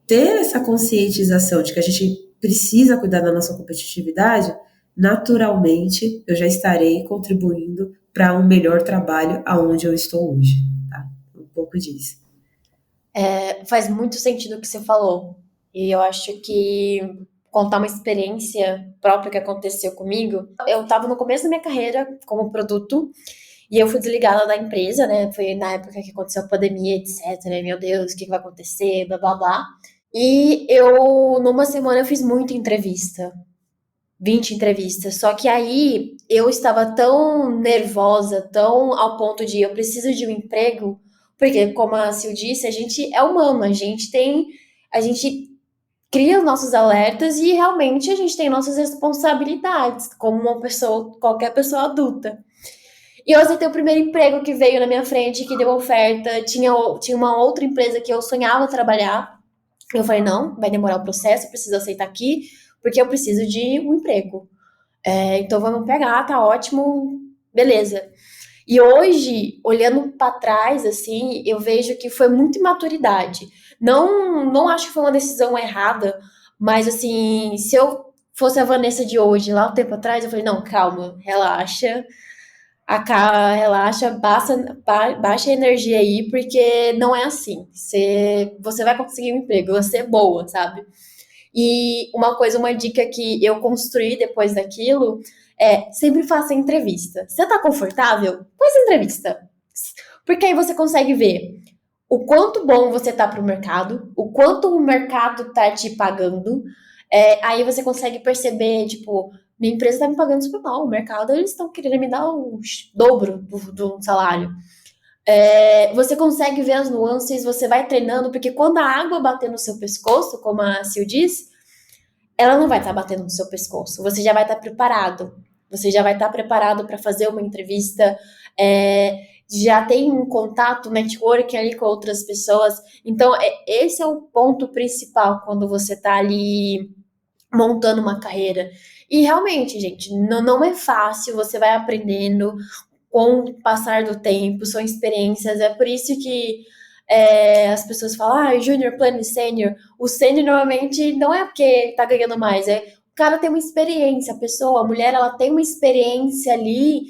ter essa conscientização de que a gente precisa cuidar da nossa competitividade, naturalmente eu já estarei contribuindo para um melhor trabalho aonde eu estou hoje, tá? Um pouco disso. Faz muito sentido o que você falou. E eu acho que contar uma experiência própria que aconteceu comigo. Eu estava no começo da minha carreira como produto E eu fui desligada da empresa, né? Foi na época que aconteceu a pandemia, etc. Meu Deus, o que vai acontecer, blá blá blá. E eu, numa semana, eu fiz muita entrevista. 20 entrevistas. Só que aí eu estava tão nervosa, tão ao ponto de eu preciso de um emprego, porque, como a Sil disse, a gente é humano, a gente tem. A gente cria os nossos alertas e realmente a gente tem nossas responsabilidades, como uma pessoa, qualquer pessoa adulta. E eu aceitei o primeiro emprego que veio na minha frente, que deu oferta. Tinha uma outra empresa que eu sonhava trabalhar. Eu falei, não, vai demorar o processo, eu preciso aceitar aqui, porque eu preciso de um emprego. Então vamos pegar, tá ótimo, beleza. E hoje, olhando para trás, assim, eu vejo que foi muita imaturidade. Não acho que foi uma decisão errada, mas assim, se eu fosse a Vanessa de hoje, lá um tempo atrás, eu falei, não, calma, relaxa, relaxa, baixa a energia aí, porque não é assim. Você vai conseguir um emprego, você é boa, sabe? E uma dica que eu construí depois daquilo é sempre faça entrevista. Você tá confortável? Faz entrevista. Porque aí você consegue ver o quanto bom você tá pro mercado, o quanto o mercado tá te pagando. Aí você consegue perceber, tipo, minha empresa tá me pagando super mal, o mercado, eles estão querendo me dar o dobro do salário. Você consegue ver as nuances, você vai treinando, porque quando a água bater no seu pescoço, como a Sil diz, ela não vai estar batendo no seu pescoço. Você já vai estar preparado. Você já vai estar preparado para fazer uma entrevista. Já tem um contato, network ali com outras pessoas. Então, esse é o ponto principal quando você está ali montando uma carreira. E realmente, gente, não é fácil. Você vai aprendendo com o passar do tempo, são experiências. É por isso que as pessoas falam, junior, plano e sênior. O sênior normalmente não é porque tá ganhando mais, o cara tem uma experiência, a pessoa, a mulher, ela tem uma experiência ali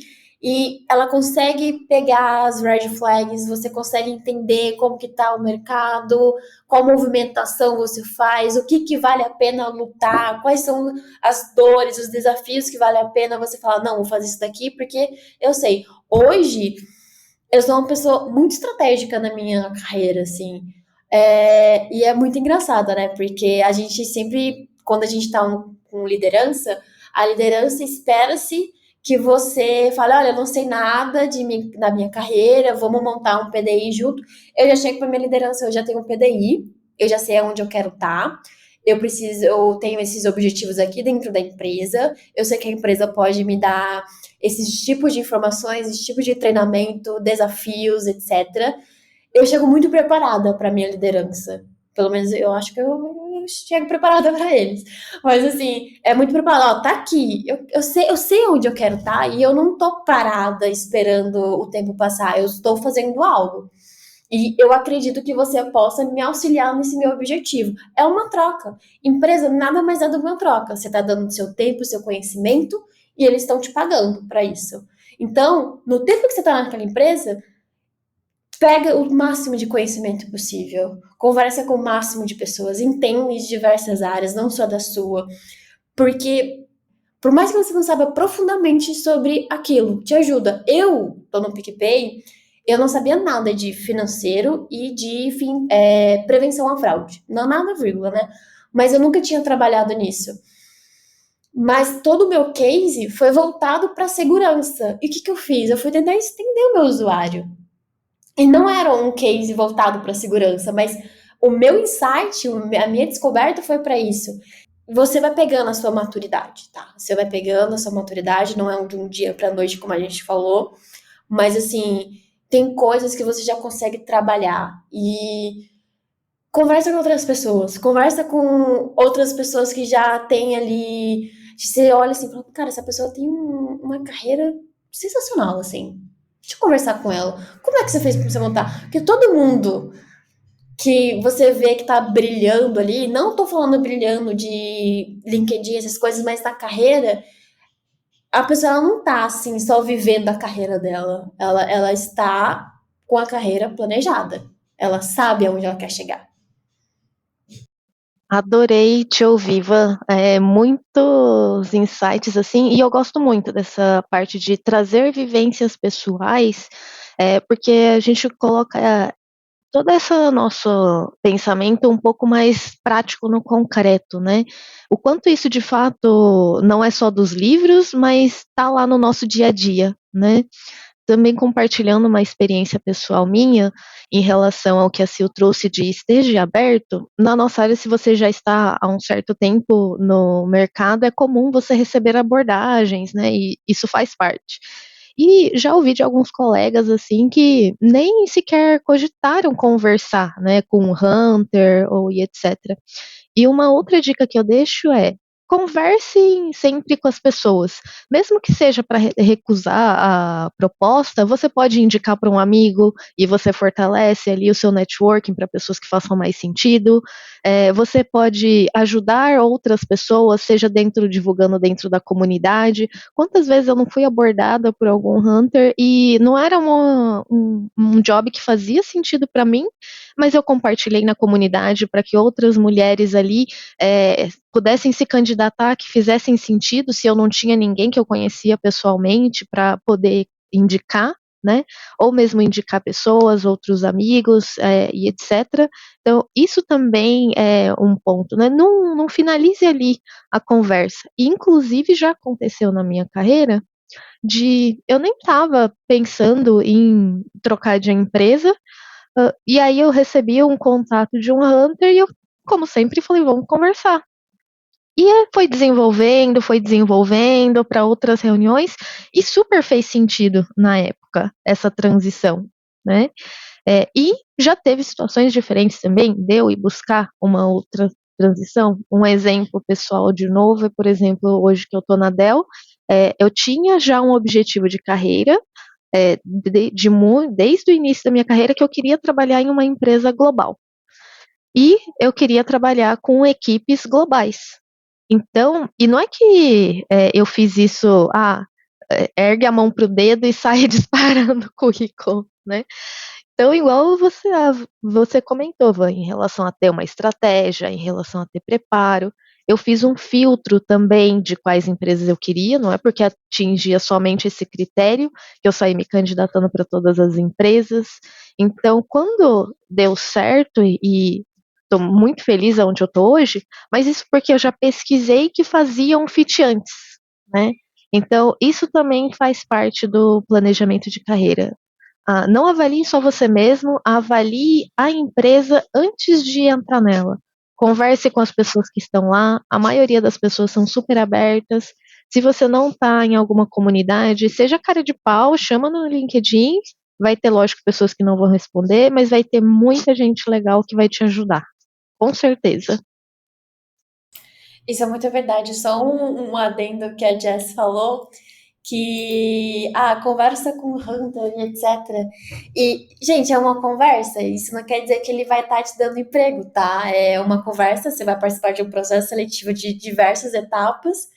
e ela consegue pegar as red flags, você consegue entender como que tá o mercado, qual movimentação você faz, o que vale a pena lutar, quais são as dores, os desafios que vale a pena você falar, não, vou fazer isso daqui porque eu sei. Hoje, eu sou uma pessoa muito estratégica na minha carreira, assim. E é muito engraçado, né? Porque a gente sempre, quando a gente tá com liderança, a liderança espera-se que você fale, olha, eu não sei nada da minha carreira, vamos montar um PDI junto. Eu já chego para minha liderança, eu já tenho um PDI, eu já sei aonde eu quero estar, eu tenho esses objetivos aqui dentro da empresa, eu sei que a empresa pode me dar esses tipos de informações, esses tipos de treinamento, desafios, etc. Eu chego muito preparada para minha liderança. Pelo menos eu acho que eu chego preparada para eles. Mas assim, é muito preparada. Ó, tá aqui. Eu sei onde eu quero estar e eu não tô parada esperando o tempo passar. Eu estou fazendo algo. E eu acredito que você possa me auxiliar nesse meu objetivo. É uma troca. Empresa nada mais é do que uma troca. Você está dando seu tempo, seu conhecimento e eles estão te pagando para isso. Então, no tempo que você está naquela empresa, pega o máximo de conhecimento possível, conversa com o máximo de pessoas, entende de diversas áreas, não só da sua, porque por mais que você não saiba profundamente sobre aquilo, te ajuda. Eu tô no PicPay, eu não sabia nada de financeiro e de prevenção à fraude. Não nada, vírgula, né? Mas eu nunca tinha trabalhado nisso. Mas todo o meu case foi voltado para segurança. E o que eu fiz? Eu fui tentar estender o meu usuário. E não era um case voltado para segurança, mas o meu insight, a minha descoberta foi para isso. Você vai pegando a sua maturidade, tá? Você vai pegando a sua maturidade, não é de um dia para noite, como a gente falou, mas assim, tem coisas que você já consegue trabalhar e conversa com outras pessoas, conversa com outras pessoas que já têm ali, você olha assim, fala, cara, essa pessoa tem uma carreira sensacional, assim. Deixa eu conversar com ela. Como é que você fez pra você montar? Porque todo mundo que você vê que tá brilhando ali, não tô falando brilhando de LinkedIn, essas coisas, mas na carreira, a pessoa ela não tá assim, só vivendo a carreira dela. Ela está com a carreira planejada. Ela sabe aonde ela quer chegar. Adorei te ouvir, Van. Muitos insights assim, e eu gosto muito dessa parte de trazer vivências pessoais, porque a gente coloca todo esse nosso pensamento um pouco mais prático no concreto, né? O quanto isso de fato não é só dos livros, mas está lá no nosso dia a dia, né? Também compartilhando uma experiência pessoal minha em relação ao que a Sil trouxe de esteja aberto, na nossa área, se você já está há um certo tempo no mercado, é comum você receber abordagens, né? E isso faz parte. E já ouvi de alguns colegas assim que nem sequer cogitaram conversar, né, com um hunter ou e etc. E uma outra dica que eu deixo é: conversem sempre com as pessoas. Mesmo que seja para recusar a proposta, você pode indicar para um amigo e você fortalece ali o seu networking para pessoas que façam mais sentido. Você pode ajudar outras pessoas, seja divulgando dentro da comunidade. Quantas vezes eu não fui abordada por algum hunter e não era um job que fazia sentido para mim, mas eu compartilhei na comunidade para que outras mulheres ali pudessem se candidatar, que fizessem sentido, se eu não tinha ninguém que eu conhecia pessoalmente para poder indicar, né? Ou mesmo indicar pessoas, outros amigos e etc. Então, isso também é um ponto, né? Não finalize ali a conversa. E, inclusive, já aconteceu na minha carreira eu nem estava pensando em trocar de empresa, e aí eu recebi um contato de um hunter e eu, como sempre, falei, vamos conversar. E foi desenvolvendo para outras reuniões e super fez sentido na época essa transição, né? E já teve situações diferentes também, deu e buscar uma outra transição. Um exemplo pessoal de novo é, por exemplo, hoje que eu estou na Dell, eu tinha já um objetivo de carreira, desde o início da minha carreira, que eu queria trabalhar em uma empresa global. E eu queria trabalhar com equipes globais. Então, e não é que eu fiz isso, ergue a mão pro dedo e sai disparando o currículo, né? Então, igual você comentou, Van, em relação a ter uma estratégia, em relação a ter preparo, eu fiz um filtro também de quais empresas eu queria, não é porque atingia somente esse critério que eu saí me candidatando para todas as empresas. Então, quando deu certo e estou muito feliz aonde eu estou hoje, mas isso porque eu já pesquisei que fazia um fit antes, né? Então, isso também faz parte do planejamento de carreira. Não avalie só você mesmo, avalie a empresa antes de entrar nela. Converse com as pessoas que estão lá, a maioria das pessoas são super abertas. Se você não está em alguma comunidade, seja cara de pau, chama no LinkedIn. Vai ter, lógico, pessoas que não vão responder, mas vai ter muita gente legal que vai te ajudar. Com certeza. Isso é muito verdade. Só um adendo que a Jess falou, que conversa com o Hunter e etc. E, gente, é uma conversa. Isso não quer dizer que ele vai estar te dando emprego, tá? É uma conversa, você vai participar de um processo seletivo de diversas etapas.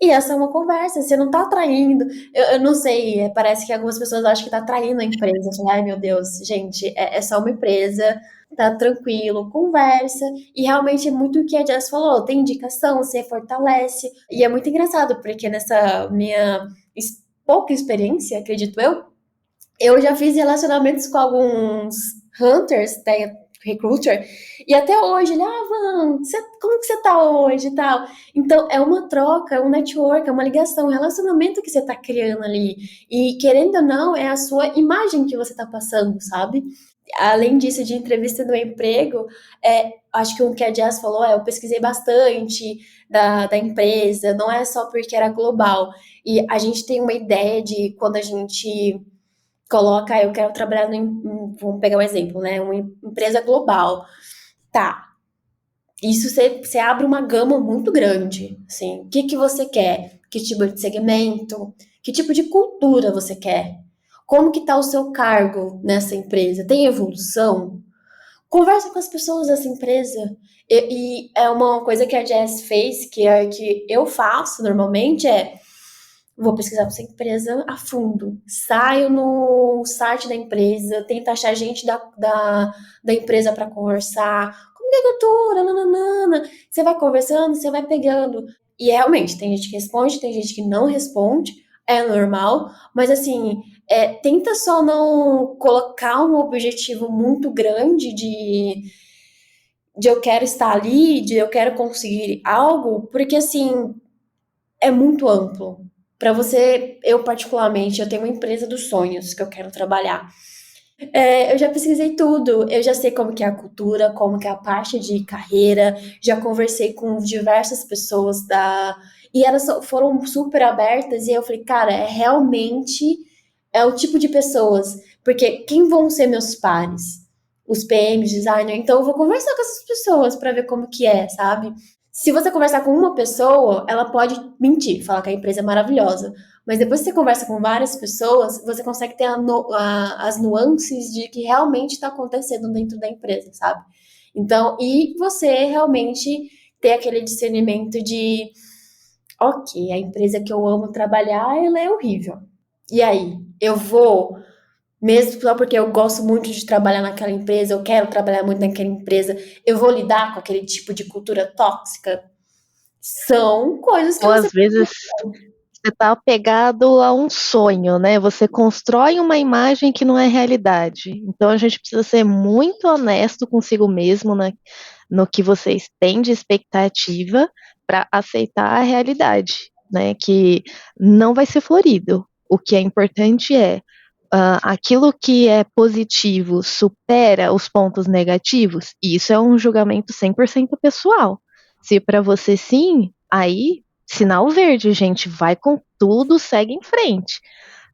E essa é uma conversa, você não tá atraindo. Eu não sei, parece que algumas pessoas acham que tá atraindo a empresa. Ai, meu Deus, gente, é só uma empresa, tá tranquilo, conversa. E realmente é muito o que a Jess falou: tem indicação, você fortalece. E é muito engraçado, porque nessa minha pouca experiência, acredito eu já fiz relacionamentos com alguns hunters, né, recruiter, e até hoje ele, Van, como que você tá hoje e tal? Então, é uma troca, é um network, é uma ligação, um relacionamento que você tá criando ali. E, querendo ou não, é a sua imagem que você tá passando, sabe? Além disso, de entrevista no emprego, acho que o que a Jess falou eu pesquisei bastante da empresa, não é só porque era global. E a gente tem uma ideia de quando a gente coloca, eu quero trabalhar vamos pegar um exemplo, né? Uma empresa global. Tá. Isso você abre uma gama muito grande, assim. O que que você quer? Que tipo de segmento? Que tipo de cultura você quer? Como que tá o seu cargo nessa empresa? Tem evolução? Conversa com as pessoas dessa empresa. E é uma coisa que a Jess fez, que é que eu faço normalmente, vou pesquisar essa empresa a fundo. Saio no site da empresa, tento achar gente da empresa para conversar. cultura, nananana. Você vai conversando, você vai pegando. E realmente, tem gente que responde, tem gente que não responde, é normal, mas assim, tenta só não colocar um objetivo muito grande de eu quero estar ali, de eu quero conseguir algo, porque assim, é muito amplo. Para você, eu particularmente, eu tenho uma empresa dos sonhos que eu quero trabalhar. Eu já pesquisei tudo, eu já sei como que é a cultura, como que é a parte de carreira, já conversei com diversas pessoas e elas foram super abertas e eu falei, cara, realmente é o tipo de pessoas, porque quem vão ser meus pares? Os PMs, designer, então eu vou conversar com essas pessoas para ver como que é, sabe? Se você conversar com uma pessoa, ela pode mentir, falar que a empresa é maravilhosa. Mas depois que você conversa com várias pessoas, você consegue ter as nuances de que realmente está acontecendo dentro da empresa, sabe? Então, e você realmente ter aquele discernimento de, ok, a empresa que eu amo trabalhar, ela é horrível. E aí, eu vou, mesmo só porque eu gosto muito de trabalhar naquela empresa, eu quero trabalhar muito naquela empresa, eu vou lidar com aquele tipo de cultura tóxica? São coisas que Ou você. às vezes você está apegado a um sonho, né? Você constrói uma imagem que não é realidade. Então a gente precisa ser muito honesto consigo mesmo, né? No que vocês têm de expectativa para aceitar a realidade, né? Que não vai ser florido. O que é importante é aquilo que é positivo supera os pontos negativos. E isso é um julgamento 100% pessoal. Se para você sim, aí sinal verde, gente, vai com tudo, segue em frente.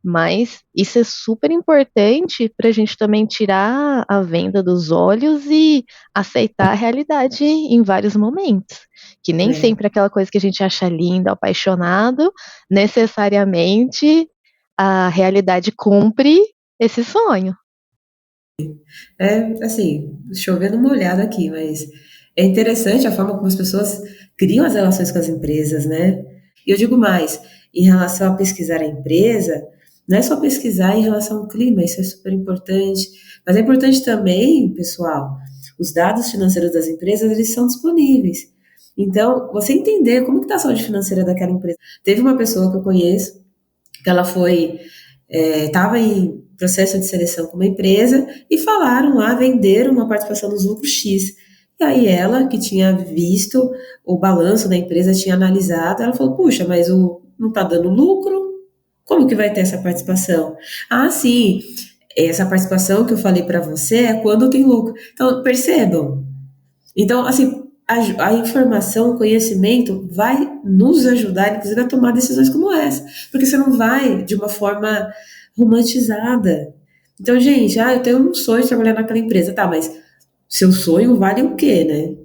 Mas isso é super importante para a gente também tirar a venda dos olhos e aceitar a realidade em vários momentos. Que nem É. sempre aquela coisa que a gente acha linda, apaixonado, necessariamente a realidade cumpre esse sonho. É, assim, chovendo molhado aqui, mas é interessante a forma como as pessoas criam as relações com as empresas, né? E eu digo mais, em relação a pesquisar a empresa, não é só pesquisar em relação ao clima, isso é super importante, mas é importante também, pessoal, os dados financeiros das empresas, eles são disponíveis. Então, você entender como que está a saúde financeira daquela empresa. Teve uma pessoa que eu conheço, que ela estava em processo de seleção com uma empresa e falaram lá, venderam uma participação nos lucros X. E aí ela, que tinha visto o balanço da empresa, tinha analisado, ela falou, puxa, mas não está dando lucro? Como que vai ter essa participação? Ah, sim, essa participação que eu falei para você é quando tem lucro. Então, percebam. Então, assim, a informação, o conhecimento vai nos ajudar, inclusive, a tomar decisões como essa. Porque você não vai de uma forma romantizada. Então, gente, eu tenho um sonho de trabalhar naquela empresa. Tá, mas seu sonho vale o quê, né?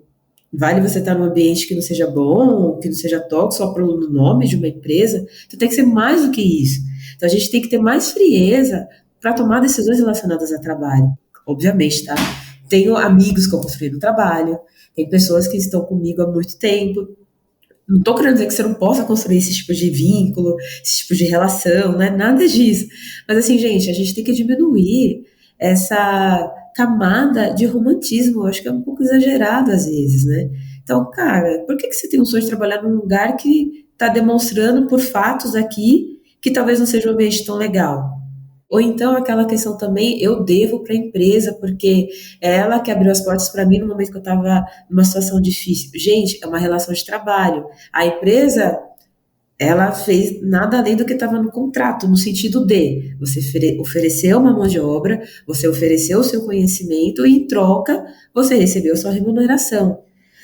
Vale você estar num ambiente que não seja bom, que não seja tóxico, só pelo nome de uma empresa? Então, tem que ser mais do que isso. Então, a gente tem que ter mais frieza para tomar decisões relacionadas a trabalho. Obviamente, tá? Tenho amigos que eu construí no trabalho, tem pessoas que estão comigo há muito tempo. Não estou querendo dizer que você não possa construir esse tipo de vínculo, esse tipo de relação, não é nada disso. Mas assim, gente, a gente tem que diminuir essa camada de romantismo. Eu acho que é um pouco exagerado às vezes, né? Então, cara, por que você tem um sonho de trabalhar num lugar que está demonstrando por fatos aqui que talvez não seja um ambiente tão legal? Ou então aquela questão também, eu devo para a empresa, porque é ela que abriu as portas para mim no momento que eu estava numa situação difícil. Gente, é uma relação de trabalho. A empresa, ela fez nada além do que estava no contrato, no sentido de você ofereceu uma mão de obra, você ofereceu o seu conhecimento e, em troca, você recebeu sua remuneração.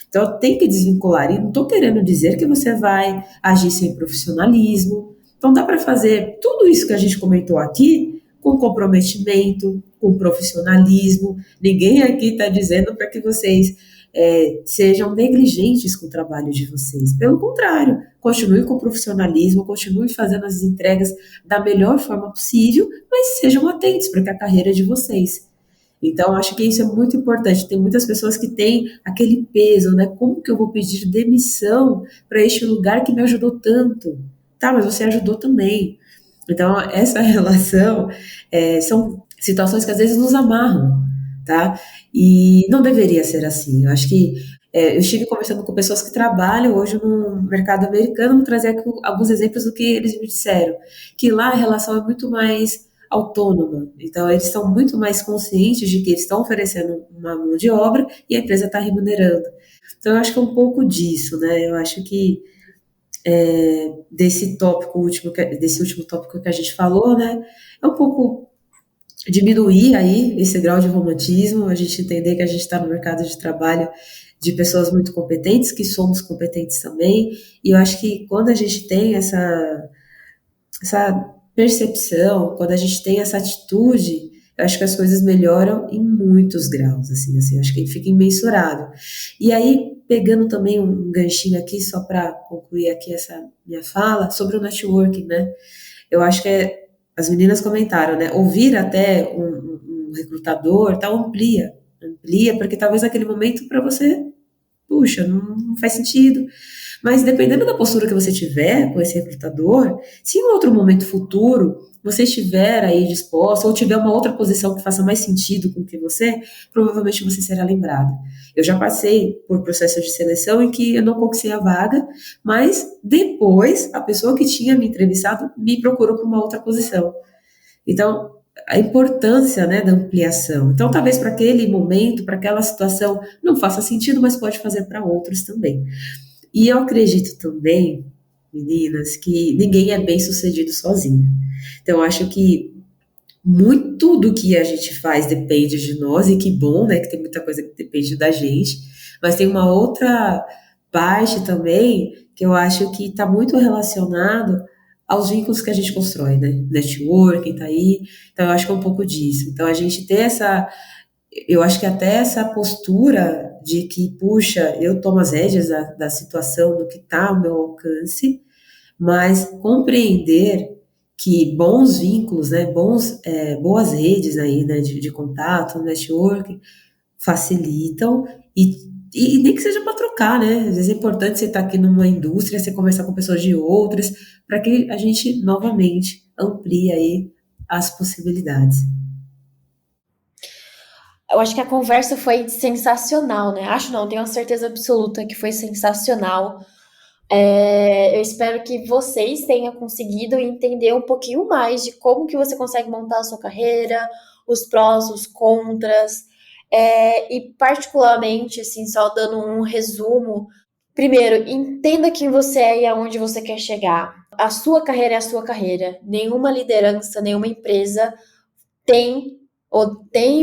Então, tem que desvincular. E não estou querendo dizer que você vai agir sem profissionalismo. Então, dá para fazer tudo isso que a gente comentou aqui com comprometimento, com profissionalismo. Ninguém aqui está dizendo para que vocês sejam negligentes com o trabalho de vocês. Pelo contrário, continue com profissionalismo, continue fazendo as entregas da melhor forma possível, mas sejam atentos para que a carreira é de vocês. Então, acho que isso é muito importante. Tem muitas pessoas que têm aquele peso, né? Como que eu vou pedir demissão para este lugar que me ajudou tanto? Tá, mas você ajudou também. Então, essa relação são situações que às vezes nos amarram. tá? E não deveria ser assim. Eu acho que eu estive conversando com pessoas que trabalham hoje no mercado americano, vou trazer aqui alguns exemplos do que eles me disseram, que lá a relação é muito mais autônoma, então eles estão muito mais conscientes de que eles estão oferecendo uma mão de obra e a empresa está remunerando. Então eu acho que é um pouco disso, né? Eu acho que desse tópico último, desse último tópico que a gente falou, né? É um pouco diminuir aí esse grau de romantismo, a gente entender que a gente está no mercado de trabalho de pessoas muito competentes, que somos competentes também, e eu acho que quando a gente tem essa percepção, quando a gente tem essa atitude, eu acho que as coisas melhoram em muitos graus, assim, eu acho que fica imensurável. E aí, pegando também um ganchinho aqui, só para concluir aqui essa minha fala, sobre o networking, né? Eu acho que as meninas comentaram, né? Ouvir até um recrutador, tá, amplia, porque talvez naquele momento para você, puxa, não faz sentido. Mas dependendo da postura que você tiver com esse recrutador, se em outro momento futuro você estiver aí disposto ou tiver uma outra posição que faça mais sentido com que você, provavelmente você será lembrado. Eu já passei por processo de seleção em que eu não conquistei a vaga, mas depois a pessoa que tinha me entrevistado me procurou para uma outra posição. Então, a importância, né, da ampliação. Então, talvez para aquele momento, para aquela situação, não faça sentido, mas pode fazer para outros também. E eu acredito também, meninas, que ninguém é bem sucedido sozinho. Então, eu acho que muito do que a gente faz depende de nós, e que bom, né, que tem muita coisa que depende da gente, mas tem uma outra parte também que eu acho que está muito relacionado aos vínculos que a gente constrói, né? Networking tá aí, então eu acho que é um pouco disso. Então a gente ter eu acho que até essa postura de que, puxa, eu tomo as rédeas da situação, do que está ao meu alcance, mas compreender que bons vínculos, né, boas redes aí, né, de contato, network, facilitam e nem que seja para trocar, né? Às vezes é importante você estar aqui numa indústria, você conversar com pessoas de outras, para que a gente novamente amplie aí as possibilidades. Eu acho que a conversa foi sensacional, né? Acho não, tenho uma certeza absoluta que foi sensacional. Eu espero que vocês tenham conseguido entender um pouquinho mais de como que você consegue montar a sua carreira, os prós, os contras, e particularmente, assim, só dando um resumo. Primeiro, entenda quem você é e aonde você quer chegar. A sua carreira é a sua carreira. Nenhuma liderança, nenhuma empresa tem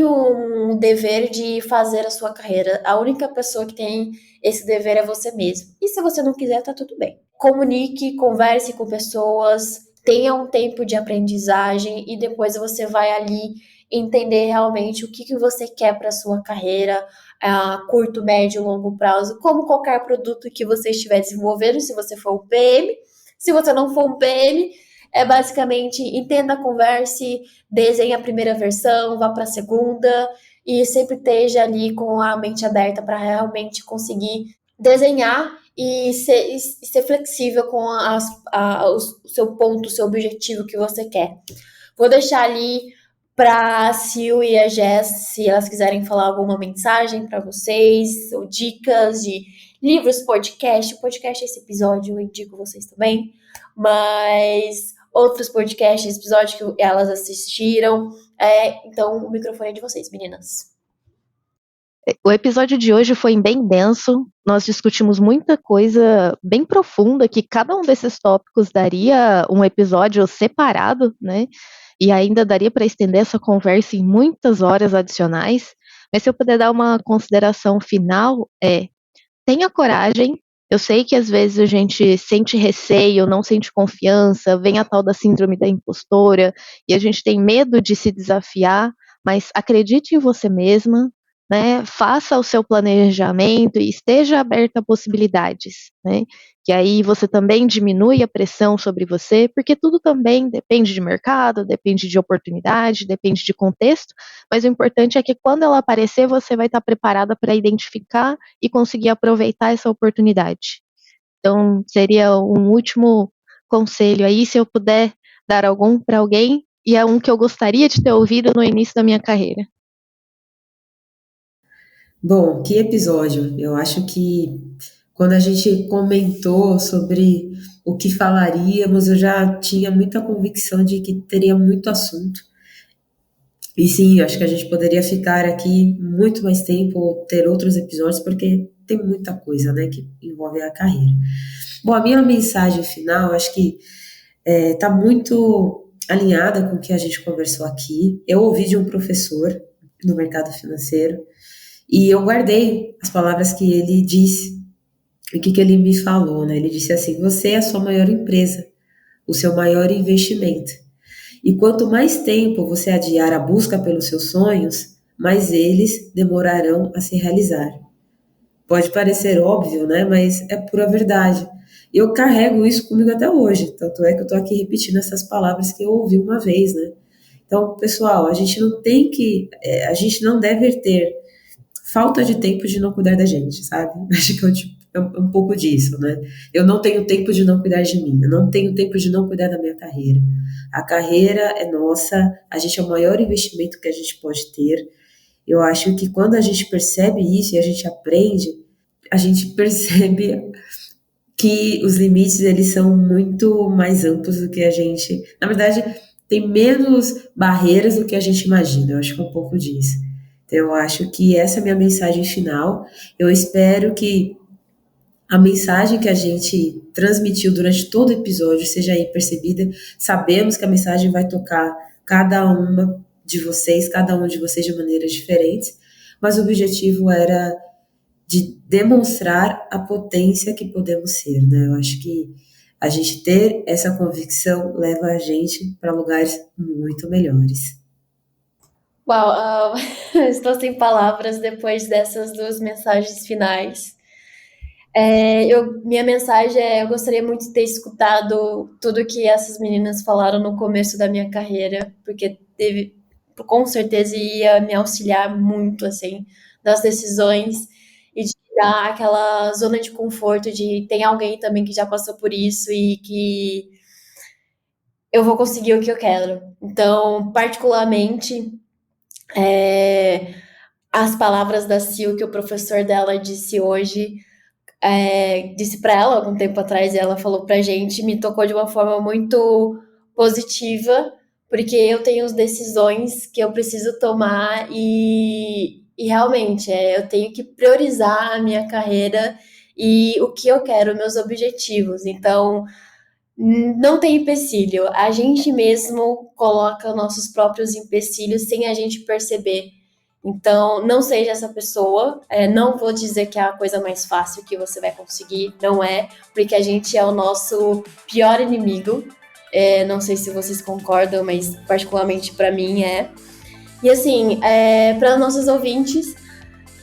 um dever de fazer a sua carreira. A única pessoa que tem esse dever é você mesmo. E se você não quiser, tá tudo bem. Comunique, converse com pessoas, tenha um tempo de aprendizagem e depois você vai ali entender realmente o que você quer para sua carreira a curto, médio, longo prazo, como qualquer produto que você estiver desenvolvendo, se você for um PM, se você não for um PM, é basicamente entenda, converse, desenhe a primeira versão, vá para a segunda e sempre esteja ali com a mente aberta para realmente conseguir desenhar e ser flexível com o seu ponto, o seu objetivo que você quer. Vou deixar ali para a Sil e a Jess, se elas quiserem falar alguma mensagem para vocês, ou dicas de livros, podcast esse episódio eu indico vocês também, mas outros podcasts, episódios que elas assistiram. Então, o microfone é de vocês, meninas. O episódio de hoje foi bem denso, nós discutimos muita coisa bem profunda, que cada um desses tópicos daria um episódio separado, né? E ainda daria para estender essa conversa em muitas horas adicionais. Mas se eu puder dar uma consideração final, tenha coragem. Eu sei que às vezes a gente sente receio, não sente confiança, vem a tal da síndrome da impostora, e a gente tem medo de se desafiar, mas acredite em você mesma, né? Faça o seu planejamento e esteja aberta a possibilidades, né? Que aí você também diminui a pressão sobre você, porque tudo também depende de mercado, depende de oportunidade, depende de contexto, mas o importante é que quando ela aparecer, você vai estar preparada para identificar e conseguir aproveitar essa oportunidade. Então, seria um último conselho aí, se eu puder dar algum para alguém, e é um que eu gostaria de ter ouvido no início da minha carreira. Bom, que episódio. Eu acho que quando a gente comentou sobre o que falaríamos, eu já tinha muita convicção de que teria muito assunto. E sim, acho que a gente poderia ficar aqui muito mais tempo ou ter outros episódios, porque tem muita coisa, né, que envolve a carreira. Bom, a minha mensagem final, acho que está muito alinhada com o que a gente conversou aqui. Eu ouvi de um professor no mercado financeiro e eu guardei as palavras que ele disse. E o que ele me falou, né? Ele disse assim: você é a sua maior empresa, o seu maior investimento. E quanto mais tempo você adiar a busca pelos seus sonhos, mais eles demorarão a se realizar. Pode parecer óbvio, né? Mas é pura verdade. Eu carrego isso comigo até hoje. Tanto é que eu estou aqui repetindo essas palavras que eu ouvi uma vez, né? Então, pessoal, a gente não tem que, a gente não deve ter falta de tempo de não cuidar da gente, sabe? Acho que é um pouco disso, né? Eu não tenho tempo de não cuidar de mim, eu não tenho tempo de não cuidar da minha carreira. A carreira é nossa, a gente é o maior investimento que a gente pode ter. Eu acho que quando a gente percebe isso e a gente aprende, a gente percebe que os limites eles são muito mais amplos do que a gente, na verdade, tem menos barreiras do que a gente imagina. Eu acho que é um pouco disso. Então, eu acho que essa é a minha mensagem final. Eu espero que a mensagem que a gente transmitiu durante todo o episódio seja aí percebida. Sabemos que a mensagem vai tocar cada um de vocês de maneiras diferentes, mas o objetivo era de demonstrar a potência que podemos ser, né? Eu acho que a gente ter essa convicção leva a gente para lugares muito melhores. Uau, estou sem palavras depois dessas duas mensagens finais. Minha mensagem é: eu gostaria muito de ter escutado tudo que essas meninas falaram no começo da minha carreira, porque com certeza ia me auxiliar muito, assim, das decisões e de tirar aquela zona de conforto de tem alguém também que já passou por isso e que eu vou conseguir o que eu quero. Então, particularmente, é, as palavras da Sil que o professor dela disse hoje, disse para ela algum tempo atrás, e ela falou pra gente, me tocou de uma forma muito positiva, porque eu tenho as decisões que eu preciso tomar e realmente eu tenho que priorizar a minha carreira e o que eu quero, meus objetivos. Então, não tem empecilho. A gente mesmo coloca nossos próprios empecilhos sem a gente perceber. Então, não seja essa pessoa. Não vou dizer que é a coisa mais fácil que você vai conseguir. Não é, porque a gente é o nosso pior inimigo. Não sei se vocês concordam, mas particularmente para mim é. E assim, para nossos ouvintes,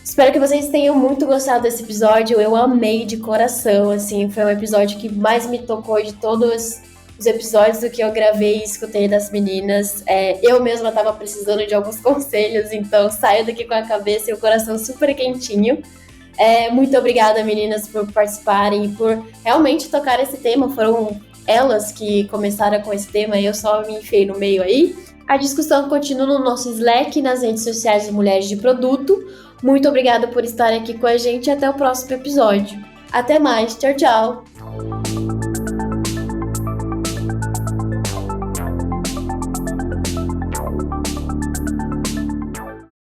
espero que vocês tenham muito gostado desse episódio. Eu amei de coração, assim, foi um episódio que mais me tocou de todos os episódios do que eu gravei e escutei das meninas. Eu mesma estava precisando de alguns conselhos, então saio daqui com a cabeça e o coração super quentinho. Muito obrigada, meninas, por participarem e por realmente tocar esse tema. Foram elas que começaram com esse tema e eu só me enfiei no meio aí. A discussão continua no nosso Slack, nas redes sociais de Mulheres de Produto. Muito obrigada por estar aqui com a gente e até o próximo episódio. Até mais, tchau, tchau!